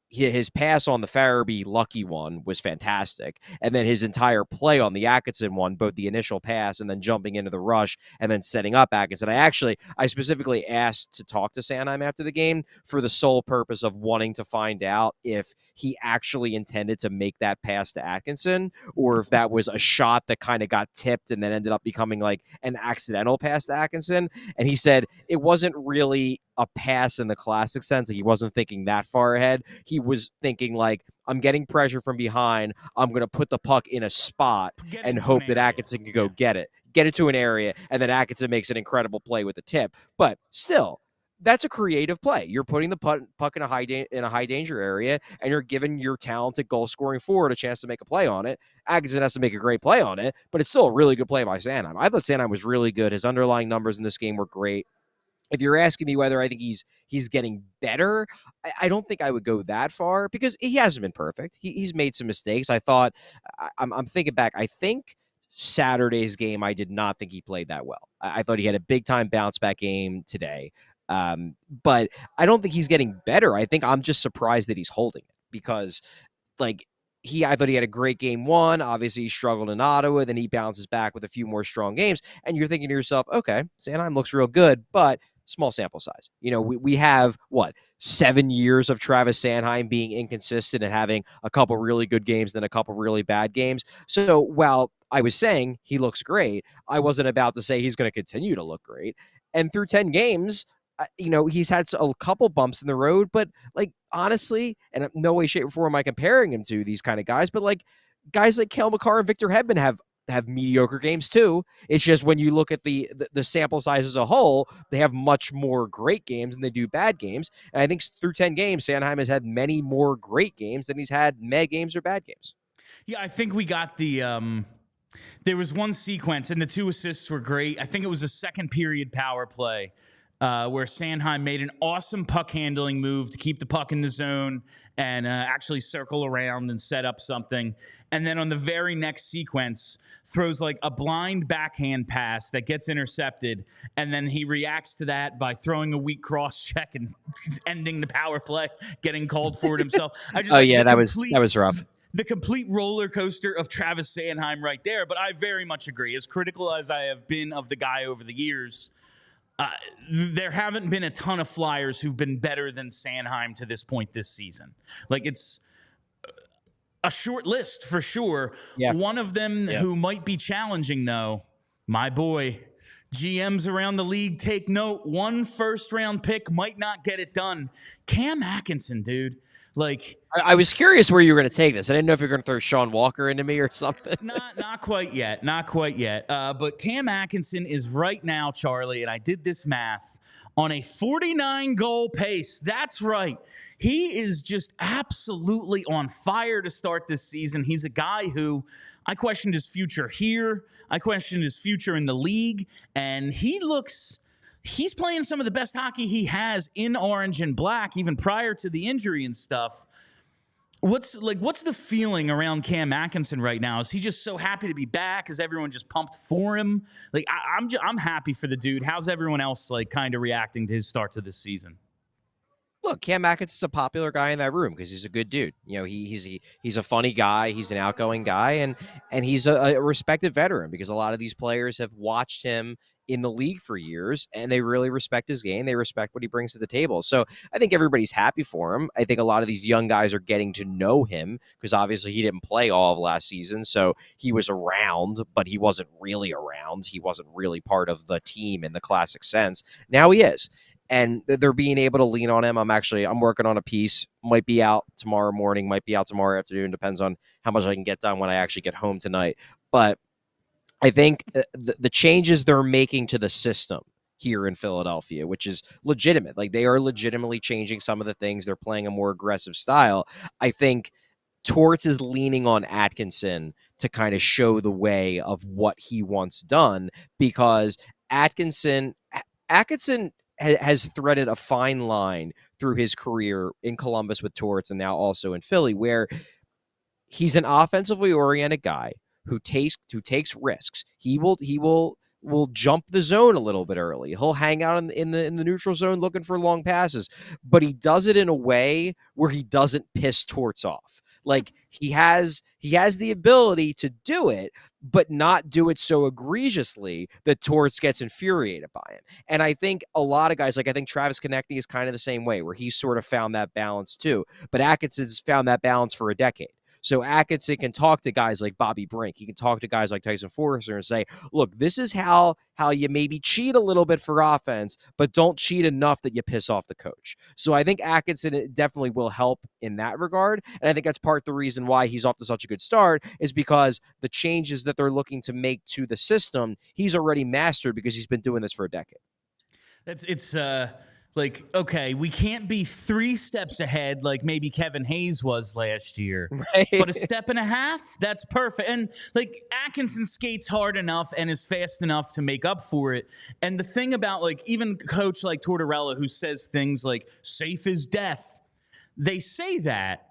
His pass on the Farabee lucky one was fantastic. And then his entire play on the Atkinson one, both the initial pass and then jumping into the rush and then setting up Atkinson. I specifically asked to talk to Sanheim after the game for the sole purpose of wanting to find out if he actually intended to make that pass to Atkinson or if that was a shot that kind of got tipped and then ended up becoming like an accidental pass to Atkinson. And he said it wasn't really a pass in the classic sense. Like, he wasn't thinking that far ahead. He was thinking like, I'm getting pressure from behind. I'm going to put the puck in a spot and hope that Atkinson can go get it to an area. And then Atkinson makes an incredible play with the tip. But still, that's a creative play. You're putting the puck in a high danger area and you're giving your talented goal scoring forward a chance to make a play on it. Atkinson has to make a great play on it, but it's still a really good play by Sanheim. I thought Sanheim was really good. His underlying numbers in this game were great. If you're asking me whether I think he's getting better, I don't think I would go that far because he hasn't been perfect. He's made some mistakes. I thought, I'm thinking back, I think Saturday's game, I did not think he played that well. I thought he had a big-time bounce-back game today. But I don't think he's getting better. I think I'm just surprised that he's holding it because, like, I thought he had a great game 1. Obviously, he struggled in Ottawa. Then he bounces back with a few more strong games. And you're thinking to yourself, okay, Sanheim looks real good, but small sample size. We have, 7 years of Travis Sanheim being inconsistent and having a couple really good games, then a couple really bad games. So while I was saying he looks great, I wasn't about to say he's going to continue to look great. And through 10 games, he's had a couple bumps in the road, but like, honestly, and in no way, shape, or form am I comparing him to these kind of guys, but like guys like Cale Makar and Victor Hedman have mediocre games too. It's just when you look at the sample size as a whole, they have much more great games than they do bad games. And I think through 10 games, Sanheim has had many more great games than he's had meh games or bad games. Yeah, I think we got the there was one sequence and the 2 assists were great. I think it was a second period power play where Sanheim made an awesome puck handling move to keep the puck in the zone and actually circle around and set up something. And then on the very next sequence, throws like a blind backhand pass that gets intercepted. And then he reacts to that by throwing a weak cross check and ending the power play, getting called for it himself. That was rough. The complete roller coaster of Travis Sanheim right there. But I very much agree. As critical as I have been of the guy over the years, there haven't been a ton of Flyers who've been better than Sanheim to this point this season. Like, a short list for sure. Yeah. One of them who might be challenging, though, my boy. GMs around the league, take note. 1 first-round pick might not get it done. Cam Atkinson, dude. Like, I was curious where you were going to take this. I didn't know if you were going to throw Sean Walker into me or something. Not quite yet. Not quite yet. But Cam Atkinson is right now, Charlie, and I did this math, on a 49-goal pace. That's right. He is just absolutely on fire to start this season. He's a guy who I questioned his future here. I questioned his future in the league. And he's playing some of the best hockey he has in orange and black, even prior to the injury and stuff. What's the feeling around Cam Atkinson right now? Is he just so happy to be back? Is everyone just pumped for him? Like, I'm happy for the dude. How's everyone else like kind of reacting to his starts of this season? Look, Cam Atkinson's a popular guy in that room because he's a good dude. You know, he's a funny guy. He's an outgoing guy, and he's a respected veteran because a lot of these players have watched him in the league for years, and they really respect his game. They respect what he brings to the table. So I think everybody's happy for him. I think a lot of these young guys are getting to know him because obviously he didn't play all of last season. So he was around, but he wasn't really around. He wasn't really part of the team in the classic sense. Now he is. And they're being able to lean on him. I'm working on a piece, might be out tomorrow morning, might be out tomorrow afternoon. Depends on how much I can get done when I actually get home tonight. But I think the changes they're making to the system here in Philadelphia, which is legitimate, like they are legitimately changing some of the things. They're playing a more aggressive style. I think Torts is leaning on Atkinson to kind of show the way of what he wants done because Atkinson has threaded a fine line through his career in Columbus with Torts and now also in Philly, where he's an offensively oriented guy who takes risks. He will jump the zone a little bit early. He'll hang out in the neutral zone looking for long passes, but he does it in a way where he doesn't piss Torts off. Like he has the ability to do it, but not do it so egregiously that Torts gets infuriated by him. And I think a lot of guys, like I think Travis Konechny is kind of the same way, where he's sort of found that balance too. But Atkinson's found that balance for a decade. So Atkinson can talk to guys like Bobby Brink. He can talk to guys like Tyson Forrester and say, look, this is how you maybe cheat a little bit for offense, but don't cheat enough that you piss off the coach. So I think Atkinson definitely will help in that regard. And I think that's part of the reason why he's off to such a good start is because the changes that they're looking to make to the system, he's already mastered because he's been doing this for a decade. Like, okay, we can't be 3 steps ahead like maybe Kevin Hayes was last year. Right. But a step and a half, that's perfect. And, like, Atkinson skates hard enough and is fast enough to make up for it. And the thing about, like, even coach like Tortorella who says things like, safe as death, they say that,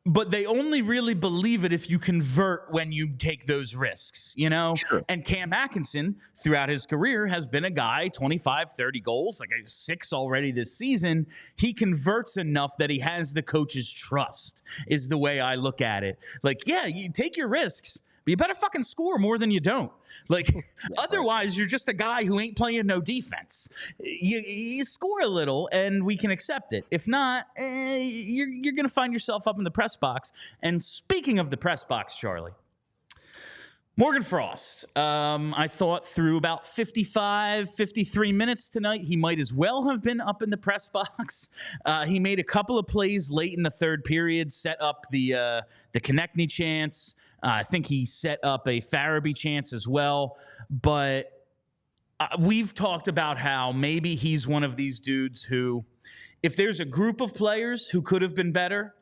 but they only really believe it if you convert when you take those risks, you know? Sure. And Cam Atkinson, throughout his career, has been a guy, 25, 30 goals, like 6 already this season. He converts enough that he has the coach's trust, is the way I look at it. Like, yeah, you take your risks, but you better fucking score more than you don't. Like, otherwise, you're just a guy who ain't playing no defense. You score a little, and we can accept it. If not, you're going to find yourself up in the press box. And speaking of the press box, Charlie, Morgan Frost, I thought through about 55, 53 minutes tonight, he might as well have been up in the press box. He made a couple of plays late in the third period, set up the Konechny chance. I think he set up a Farabee chance as well. But we've talked about how maybe he's one of these dudes who, if there's a group of players who could have been better,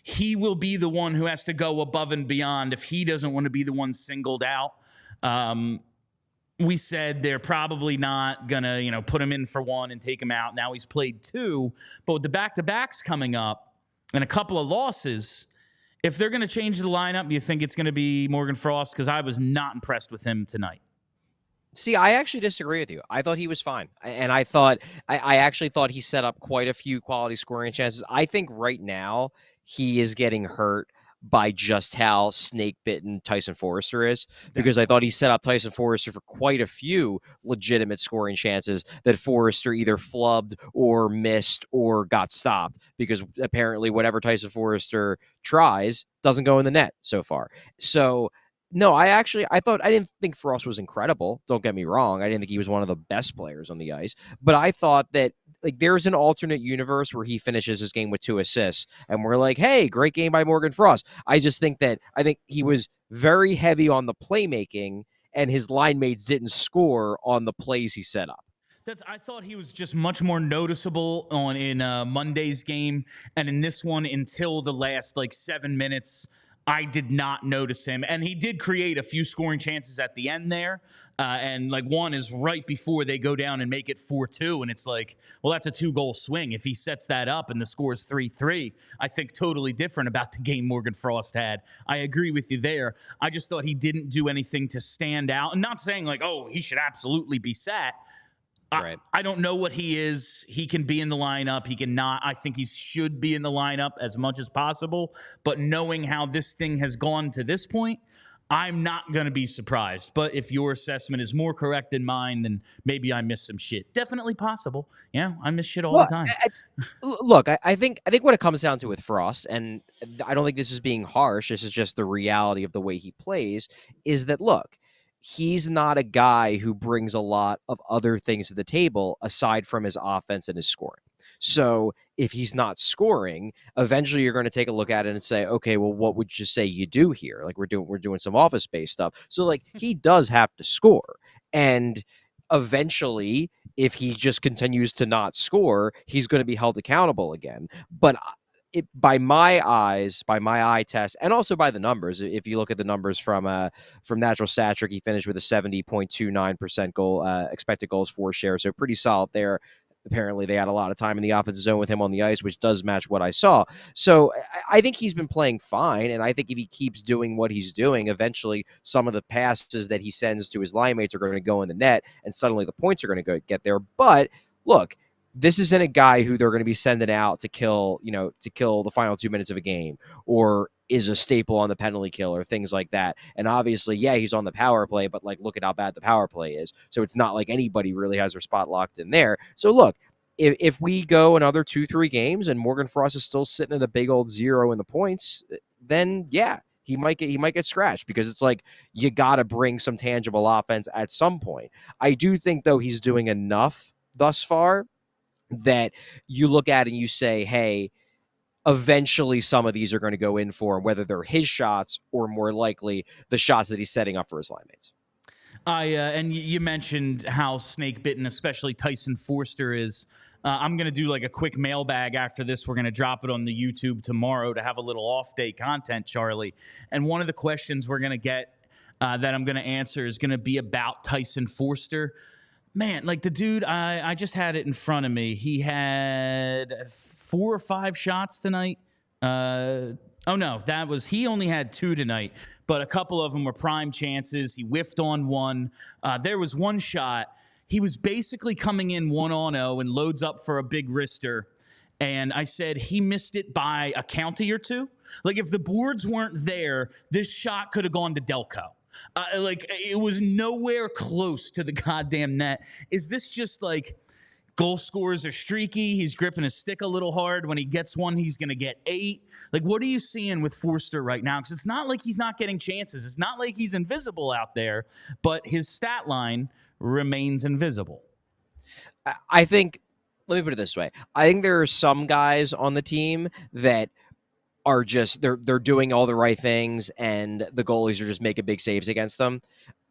he will be the one who has to go above and beyond if he doesn't want to be the one singled out. We said they're probably not going to, put him in for 1 and take him out. Now he's played 2. But with the back-to-backs coming up and a couple of losses, if they're going to change the lineup, you think it's going to be Morgan Frost? Because I was not impressed with him tonight. See, I actually disagree with you. I thought he was fine. And I actually thought he set up quite a few quality scoring chances. I think right now he is getting hurt by just how snake-bitten Tyson Forrester is, because I thought he set up Tyson Forrester for quite a few legitimate scoring chances that Forrester either flubbed or missed or got stopped, because apparently whatever Tyson Forrester tries doesn't go in the net so far. So no, I didn't think Frost was incredible. Don't get me wrong. I didn't think he was one of the best players on the ice, but I thought that like there's an alternate universe where he finishes his game with 2 assists and we're like, hey, great game by Morgan Frost. I think he was very heavy on the playmaking and his line mates didn't score on the plays he set up. I thought he was just much more noticeable in Monday's game, and in this one, until the last 7 minutes, I did not notice him. And he did create a few scoring chances at the end there, and one is right before they go down and make it 4-2, and it's like, well, that's a 2-goal swing. If he sets that up and the score is 3-3, I think totally different about the game Morgan Frost had. I agree with you there. I just thought he didn't do anything to stand out. I'm not saying he should absolutely be sat. Right. I don't know what he is. He can be in the lineup. He cannot. I think he should be in the lineup as much as possible. But knowing how this thing has gone to this point, I'm not going to be surprised. But if your assessment is more correct than mine, then maybe I missed some shit. Definitely possible. Yeah, I miss shit all the time. I think what it comes down to with Frost, and I don't think this is being harsh, this is just the reality of the way he plays, is that, look, he's not a guy who brings a lot of other things to the table aside from his offense and his scoring. So if he's not scoring, eventually you're going to take a look at it and say, okay, well, what would you say you do here? Like we're doing some office space stuff. So he does have to score. And eventually, if he just continues to not score, he's going to be held accountable again. But by my eyes, by my eye test, and also by the numbers, if you look at the numbers from Natural Stat Trick, he finished with a 70.29% goal expected goals for share, so pretty solid there. Apparently, they had a lot of time in the offensive zone with him on the ice, which does match what I saw. So I think he's been playing fine, and I think if he keeps doing what he's doing, eventually some of the passes that he sends to his line mates are going to go in the net, and suddenly the points are going to get there. But look, this isn't a guy who they're going to be sending out to kill the final 2 minutes of a game, or is a staple on the penalty kill or things like that. And obviously, yeah, he's on the power play, but look at how bad the power play is. So it's not like anybody really has their spot locked in there. So look, if we go another 2-3 games and Morgan Frost is still sitting at a big old 0 in the points, then yeah, he might get scratched, because it's you got to bring some tangible offense at some point. I do think though he's doing enough thus far that you look at and you say, hey, eventually some of these are going to go in for him, whether they're his shots or more likely the shots that he's setting up for his line mates. And you mentioned how snake bitten, especially Tyson Forster is. I'm going to do a quick mailbag after this. We're going to drop it on the YouTube tomorrow to have a little off day content, Charlie. And one of the questions we're going to get that I'm going to answer is going to be about Tyson Forster. Man, the dude, I just had it in front of me. He had 4 or 5 shots tonight. Oh, no, he only had 2 tonight, but a couple of them were prime chances. He whiffed on one. There was one shot. He was basically coming in 1-on-0 and loads up for a big wrister. And I said he missed it by a county or 2. If the boards weren't there, this shot could have gone to Delco. It was nowhere close to the goddamn net. Is this just goal scorers are streaky? He's gripping his stick a little hard. When he gets one, he's going to get 8. What are you seeing with Forster right now? Because it's not like he's not getting chances. It's not like he's invisible out there, but his stat line remains invisible. I think, let me put it this way. I think there are some guys on the team that are just they're doing all the right things and the goalies are just making big saves against them.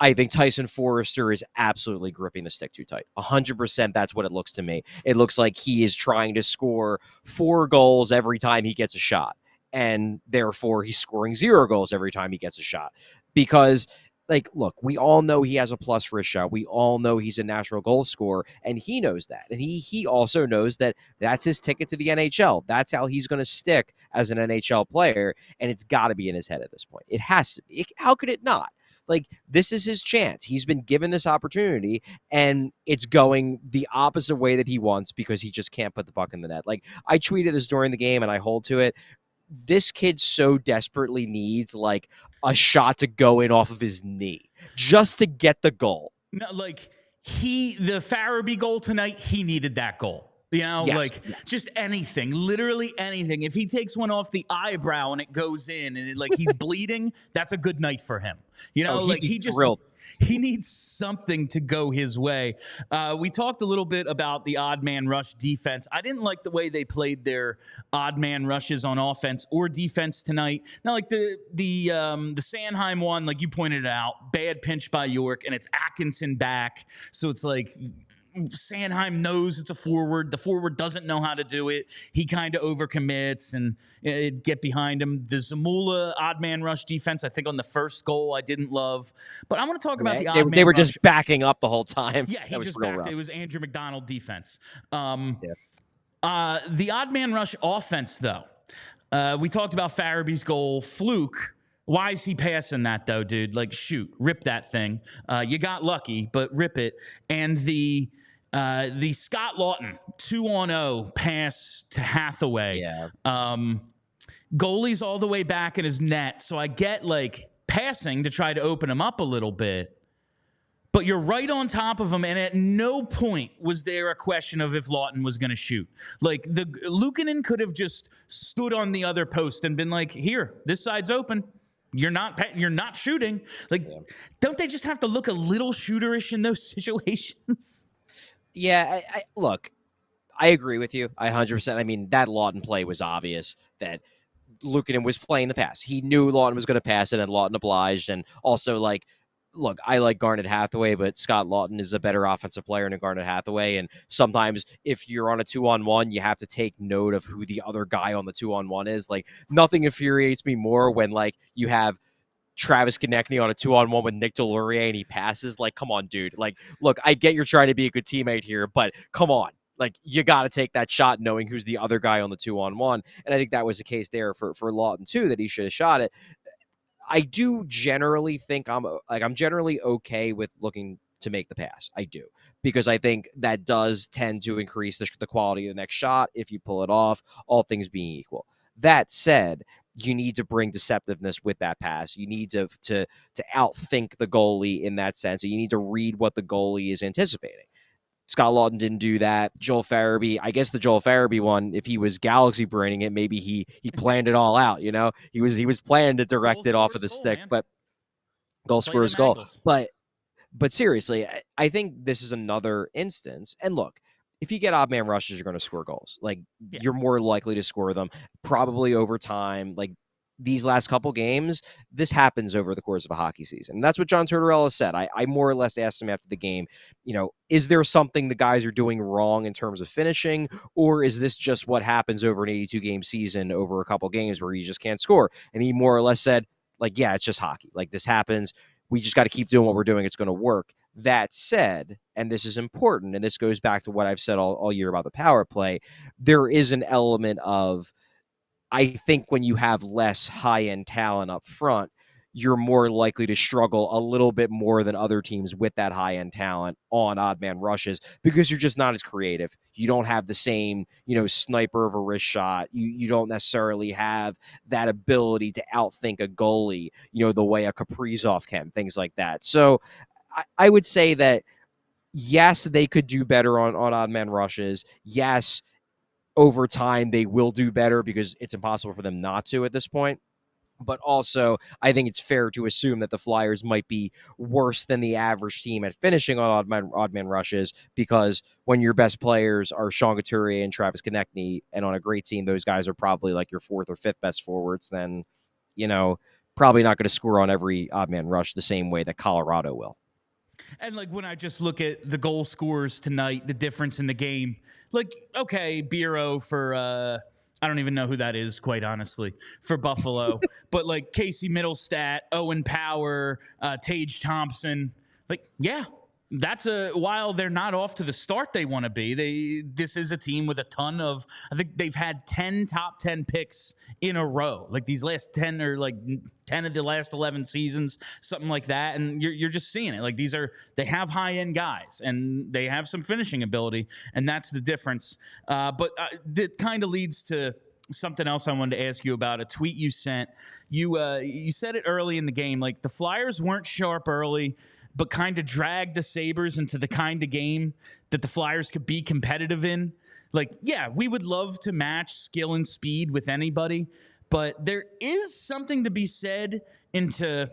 I think Tyson Forrester is absolutely gripping the stick too tight. 100%, that's what it looks to me. It looks like he is trying to score 4 goals every time he gets a shot, and therefore he's scoring 0 goals every time he gets a shot. Because look, we all know he has a plus for his shot. We all know he's a natural goal scorer, and he knows that. And he also knows that that's his ticket to the NHL. That's how he's going to stick as an NHL player, and it's got to be in his head at this point. It has to be. How could it not? This is his chance. He's been given this opportunity, and it's going the opposite way that he wants because he just can't put the puck in the net. I tweeted this during the game, and I hold to it. this kid so desperately needs like a shot to go in off of his knee just to get the goal. No, like the Farabee goal tonight, he needed that goal. You know, Yes. just anything, literally anything. If he takes one off the eyebrow and it goes in and he's bleeding, that's a good night for him. You know, he just thrilled. He needs something to go his way. We talked a little bit about the odd man rush defense. I didn't like the way they played their odd man rushes on offense or defense tonight. Now, like the Sanheim one, like you pointed out, bad pinch by York, and it's Atkinson back. So it's like Sanheim knows it's a forward. The forward doesn't know how to do it. He kind of overcommits and it get behind him. The Zamula odd man rush defense, I think on the first goal, I didn't love. But I want to talk about the odd man rush. They were just backing up the whole time. Yeah, he just backed. Rough. It was Andrew McDonald defense. The odd man rush offense, though. We talked about Farabee's goal. Fluke. Why is he passing that, though, dude? Like, shoot, rip that thing. You got lucky, but rip it. And the Scott Lawton 2-on-0 pass to Hathaway. Yeah. Goalie's all the way back in his net, so I get like passing to try to open him up a little bit. But you're right on top of him, and at no point was there a question of if Lawton was going to shoot. Like Luukkonen could have just stood on the other post and been like, "Here, this side's open. You're not shooting." Like, Don't they just have to look a little shooterish in those situations? Yeah, look, I agree with you. 100%. I mean, that Lawton play was obvious that Luukkonen was playing the pass. He knew Lawton was going to pass it, and Lawton obliged. And also, like, look, I like Garnet Hathaway, but Scott Lawton is a better offensive player than Garnet Hathaway. And sometimes if you're on a 2-on-1, you have to take note of who the other guy on the 2-on-1 is. Like, nothing infuriates me more when, like, you have Travis Konechny on a 2-on-1 with Nick Delorier and he passes. Like, come on, dude. Like, look, I get you're trying to be a good teammate here, but come on. Like, you got to take that shot knowing who's the other guy on the 2-on-1. And I think that was the case there for Lawton, too, that he should have shot it. I do generally think I'm generally okay with looking to make the pass. I do. Because I think that does tend to increase the quality of the next shot if you pull it off, all things being equal. That said, you need to bring deceptiveness with that pass. You need to outthink the goalie in that sense. You need to read what the goalie is anticipating. Scott Lawton didn't do that. Joel Farabee, I guess the Joel Farabee one, if he was galaxy braining it, maybe he planned it all out, you know? He was planning to direct it off of the stick, man. But goal scorer's goal. But seriously, I think this is another instance. And look, if you get odd man rushes, you're going to score goals. Like, you're more likely to score them, probably over time. Like, these last couple games, this happens over the course of a hockey season. And that's what John Tortorella said. I more or less asked him after the game, you know, is there something the guys are doing wrong in terms of finishing, or is this just what happens over an 82-game season over a couple games where you just can't score? And he more or less said, like, yeah, it's just hockey. Like, this happens. We just got to keep doing what we're doing. It's going to work. That said, and this is important, and this goes back to what I've said all year about the power play, there is an element of, I think when you have less high-end talent up front, you're more likely to struggle a little bit more than other teams with that high-end talent on odd man rushes because you're just not as creative. You don't have the same, sniper of a wrist shot. You don't necessarily have that ability to outthink a goalie, the way a Kaprizov can, things like that. So I would say that, yes, they could do better on odd man rushes. Yes, over time they will do better because it's impossible for them not to at this point. But also, I think it's fair to assume that the Flyers might be worse than the average team at finishing on odd man rushes, because when your best players are Sean Couturier and Travis Konechny, and on a great team, those guys are probably like your fourth or fifth best forwards, then, probably not going to score on every odd man rush the same way that Colorado will. And like when I just look at the goal scorers tonight, the difference in the game, like, okay, Bureau for I don't even know who that is, quite honestly, for Buffalo. But like Casey Middlestat, Owen Power, Tage Thompson, like, yeah, that's while they're not off to the start they want to be, this is a team with a ton of, I think they've had 10 top 10 picks in a row, like these last 10 or like 10 of the last 11 seasons, something like that. And you're just seeing it. Like they have high end guys and they have some finishing ability, and that's the difference. But that kind of leads to something else I wanted to ask you about. A tweet you sent. You said it early in the game. Like the Flyers weren't sharp early, but kind of dragged the Sabres into the kind of game that the Flyers could be competitive in. Like, yeah, we would love to match skill and speed with anybody, but there is something to be said into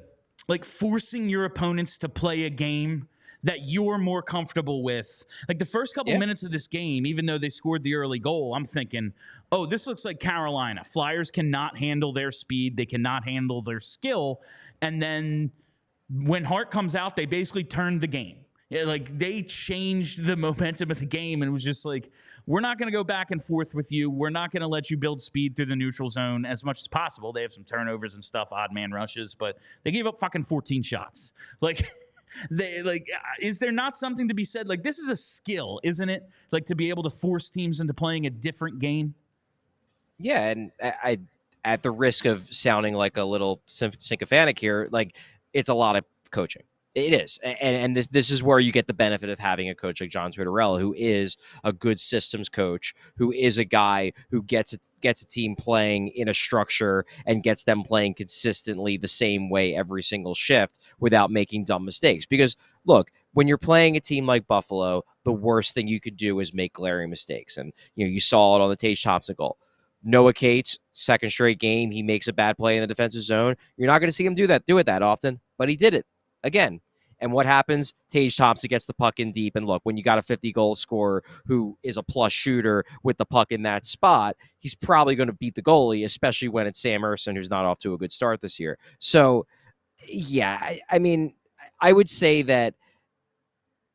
like forcing your opponents to play a game that you're more comfortable with. Like the first couple minutes of this game, even though they scored the early goal, I'm thinking, oh, this looks like Carolina. Flyers cannot handle their speed. They cannot handle their skill. And then when Hart comes out, they basically turned the game. Yeah, like they changed the momentum of the game, and it was just like, we're not going to go back and forth with you. We're not going to let you build speed through the neutral zone as much as possible. They have some turnovers and stuff, odd man rushes, but they gave up fucking 14 shots. Like, is there not something to be said? Like, this is a skill, isn't it? Like to be able to force teams into playing a different game. Yeah, and I at the risk of sounding like a little sycophantic here, like it's a lot of coaching. It is, and this is where you get the benefit of having a coach like John Tortorella, who is a good systems coach, who is a guy who gets a team playing in a structure and gets them playing consistently the same way every single shift without making dumb mistakes. Because look, when you're playing a team like Buffalo, the worst thing you could do is make glaring mistakes, and you saw it on the Tage Thompson goal. Noah Cates, second straight game, he makes a bad play in the defensive zone. You're not going to see him do it that often, but he did it again. And what happens? Tage Thompson gets the puck in deep. And look, when you got a 50-goal scorer who is a plus shooter with the puck in that spot, he's probably going to beat the goalie, especially when it's Sam Ersson, who's not off to a good start this year. So, yeah, I mean, I would say that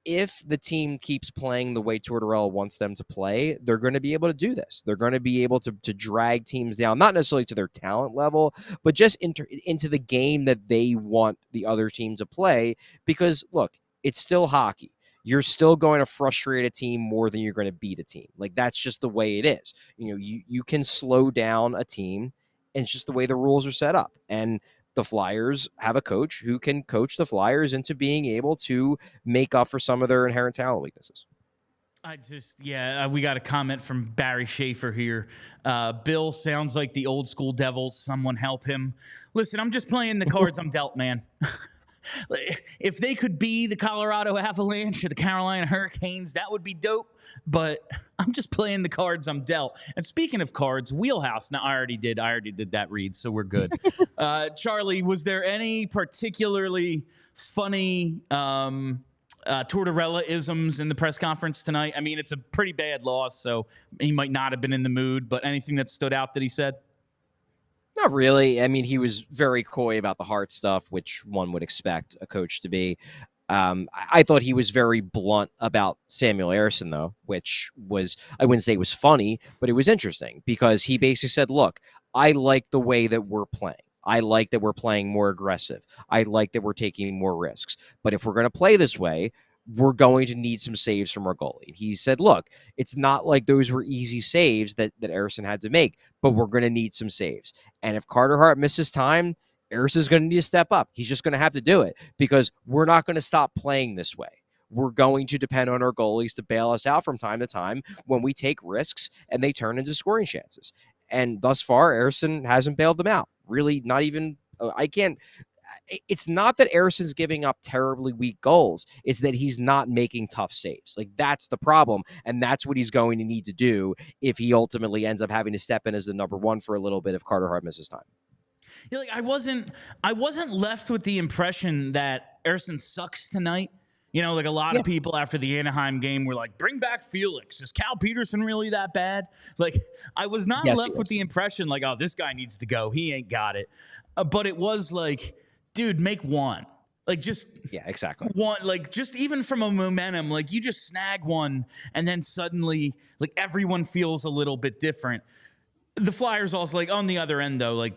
if the team keeps playing the way Tortorella wants them to play, they're going to be able to do this. They're going to be able to drag teams down, not necessarily to their talent level, but just into the game that they want the other team to play. Because, look, it's still hockey. You're still going to frustrate a team more than you're going to beat a team. Like, that's just the way it is. You can slow down a team, and it's just the way the rules are set up. And the Flyers have a coach who can coach the Flyers into being able to make up for some of their inherent talent weaknesses. We got a comment from Barry Schaefer here. Bill sounds like the old school Devils. Someone help him. Listen, I'm just playing the cards I'm dealt, man. If they could be the Colorado Avalanche or the Carolina Hurricanes, that would be dope. But I'm just playing the cards I'm dealt. And speaking of cards, Wheelhouse. Now, I already did that read, so we're good. Charlie, was there any particularly funny Tortorella-isms in the press conference tonight? I mean, it's a pretty bad loss, so he might not have been in the mood. But anything that stood out that he said? Not really. I mean, he was very coy about the Hart stuff, which one would expect a coach to be. I thought he was very blunt about Samuel Ersson, though, which was, I wouldn't say it was funny, but it was interesting because he basically said, look, I like the way that we're playing. I like that we're playing more aggressive. I like that we're taking more risks. But if we're going to play this way, we're going to need some saves from our goalie. He said, look, it's not like those were easy saves that Ersson had to make, but we're going to need some saves. And if Carter Hart misses time, Ersson's going to need to step up. He's just going to have to do it because we're not going to stop playing this way. We're going to depend on our goalies to bail us out from time to time when we take risks and they turn into scoring chances. And thus far, Ersson hasn't bailed them out. Really, not even, it's not that Ersson's giving up terribly weak goals. It's that he's not making tough saves. Like, that's the problem. And that's what he's going to need to do if he ultimately ends up having to step in as the number one for a little bit if Carter Hart misses time. Yeah, like I wasn't left with the impression that Ersson sucks tonight. Like a lot of people after the Anaheim game were like, bring back Felix. Is Cal Peterson really that bad? Like, I was not left with the impression like, oh, this guy needs to go. He ain't got it. But it was like, dude, make one. Like, just exactly one. Like, just even from a momentum, like you just snag one, and then suddenly, like everyone feels a little bit different. The Flyers also, like, on the other end though, like,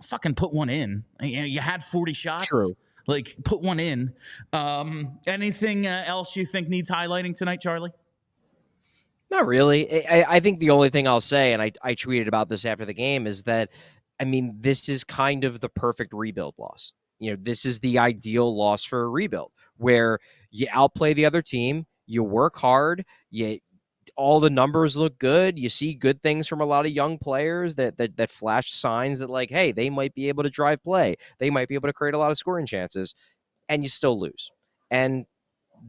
fucking put one in. You had 40 shots. True. Like, put one in. Anything else you think needs highlighting tonight, Charlie? Not really. I think the only thing I'll say, and I tweeted about this after the game, is that, I mean, this is kind of the perfect rebuild loss. This is the ideal loss for a rebuild, where you outplay the other team, you work hard, you all the numbers look good. You see good things from a lot of young players that flash signs that, like, hey, they might be able to drive play. They might be able to create a lot of scoring chances, and you still lose. And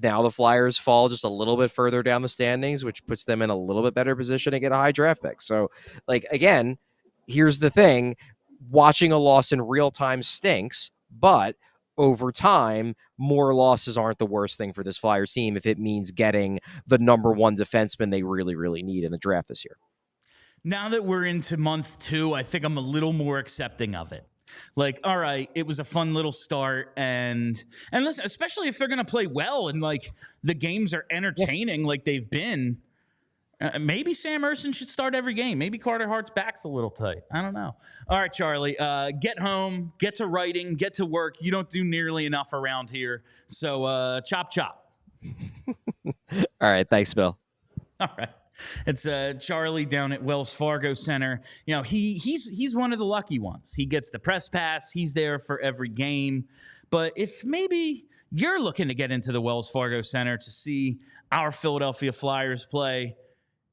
now the Flyers fall just a little bit further down the standings, which puts them in a little bit better position to get a high draft pick. So, like, again, here's the thing. Watching a loss in real time stinks, but over time, more losses aren't the worst thing for this Flyers team if it means getting the number one defenseman they really, really need in the draft this year. Now that we're into month 2, I think I'm a little more accepting of it. Like, all right, it was a fun little start, and listen, especially if they're going to play well and, like, the games are entertaining like they've been, maybe Sam Ersson should start every game. Maybe Carter Hart's back's a little tight. I don't know. All right, Charlie, get home, get to writing, get to work. You don't do nearly enough around here, so chop, chop. All right, thanks, Bill. All right. It's Charlie down at Wells Fargo Center. You know, he's one of the lucky ones. He gets the press pass. He's there for every game. But if maybe you're looking to get into the Wells Fargo Center to see our Philadelphia Flyers play,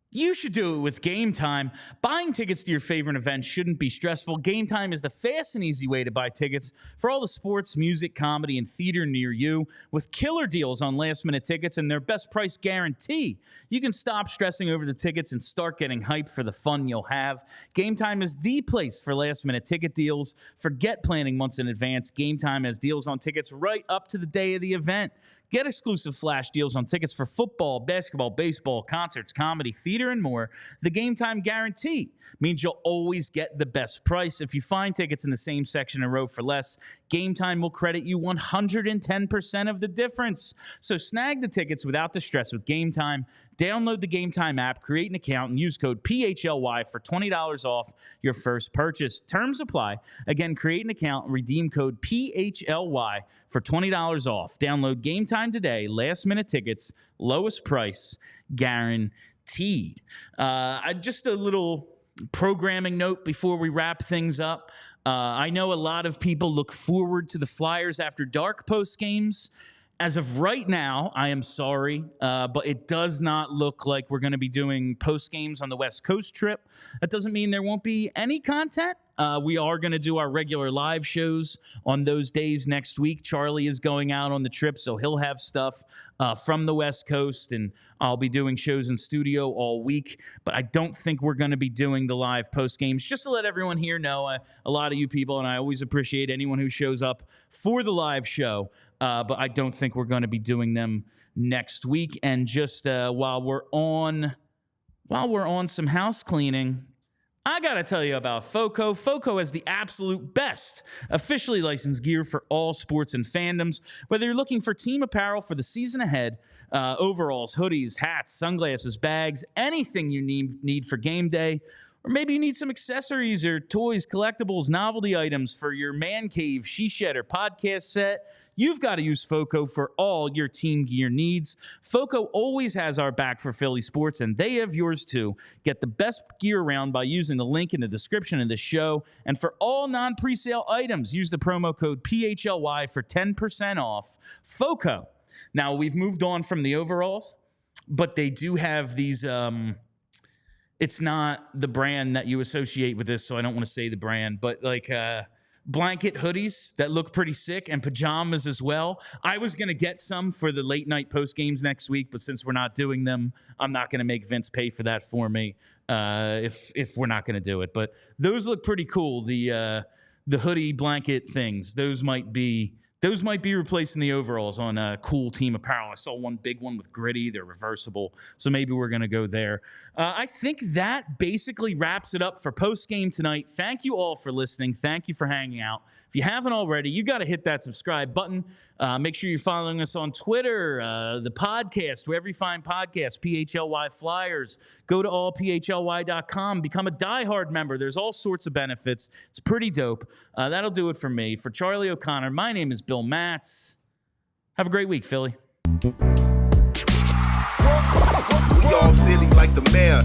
you should do it with Game Time. Buying tickets to your favorite event shouldn't be stressful. Game Time is the fast and easy way to buy tickets for all the sports, music, comedy, and theater near you. With killer deals on last-minute tickets and their best price guarantee, you can stop stressing over the tickets and start getting hyped for the fun you'll have. Game Time is the place for last-minute ticket deals. Forget planning months in advance. Game Time has deals on tickets right up to the day of the event. Get exclusive flash deals on tickets for football, basketball, baseball, concerts, comedy, theater, and more. The Game Time guarantee means you'll always get the best price. If you find tickets in the same section or row for less, Game Time will credit you 110% of the difference. So snag the tickets without the stress with Game Time. Download the Game Time app, create an account, and use code PHLY for $20 off your first purchase. Terms apply. Again, create an account and redeem code PHLY for $20 off. Download Game Time today. Last-minute tickets, lowest price, guaranteed. Just a little programming note before we wrap things up. I know a lot of people look forward to the Flyers After Dark post games. As of right now, I am sorry, but it does not look like we're going to be doing post games on the West Coast trip. That doesn't mean there won't be any content. We are going to do our regular live shows on those days next week. Charlie is going out on the trip, so he'll have stuff from the West Coast, and I'll be doing shows in studio all week. But I don't think we're going to be doing the live post games. Just to let everyone here know, a lot of you people, and I always appreciate anyone who shows up for the live show, but I don't think we're going to be doing them next week. And just while we're on some house cleaning, I got to tell you about FOCO. FOCO has the absolute best officially licensed gear for all sports and fandoms. Whether you're looking for team apparel for the season ahead, overalls, hoodies, hats, sunglasses, bags, anything you need for game day, or maybe you need some accessories or toys, collectibles, novelty items for your man cave, she shed, or podcast set, you've got to use FOCO for all your team gear needs. FOCO always has our back for Philly sports, and they have yours too. Get the best gear around by using the link in the description of the show. And for all non-presale items, use the promo code PHLY for 10% off. FOCO. Now, we've moved on from the overalls, but they do have these... It's not the brand that you associate with this, so I don't want to say the brand, but like blanket hoodies that look pretty sick and pajamas as well. I was going to get some for the late night post games next week, but since we're not doing them, I'm not going to make Vince pay for that for me if we're not going to do it. But those look pretty cool. The hoodie blanket things, those might be replacing the overalls on cool team apparel. I saw one big one with Gritty. They're reversible, so maybe we're going to go there. I think that basically wraps it up for postgame tonight. Thank you all for listening. Thank you for hanging out. If you haven't already, you got to hit that subscribe button. Make sure you're following us on Twitter, the podcast, wherever you find podcasts, PHLY Flyers. Go to allphly.com. Become a diehard member. There's all sorts of benefits. It's pretty dope. That'll do it for me. For Charlie O'Connor, my name is Bill Matz. Have a great week, Philly. We all silly like the mayor.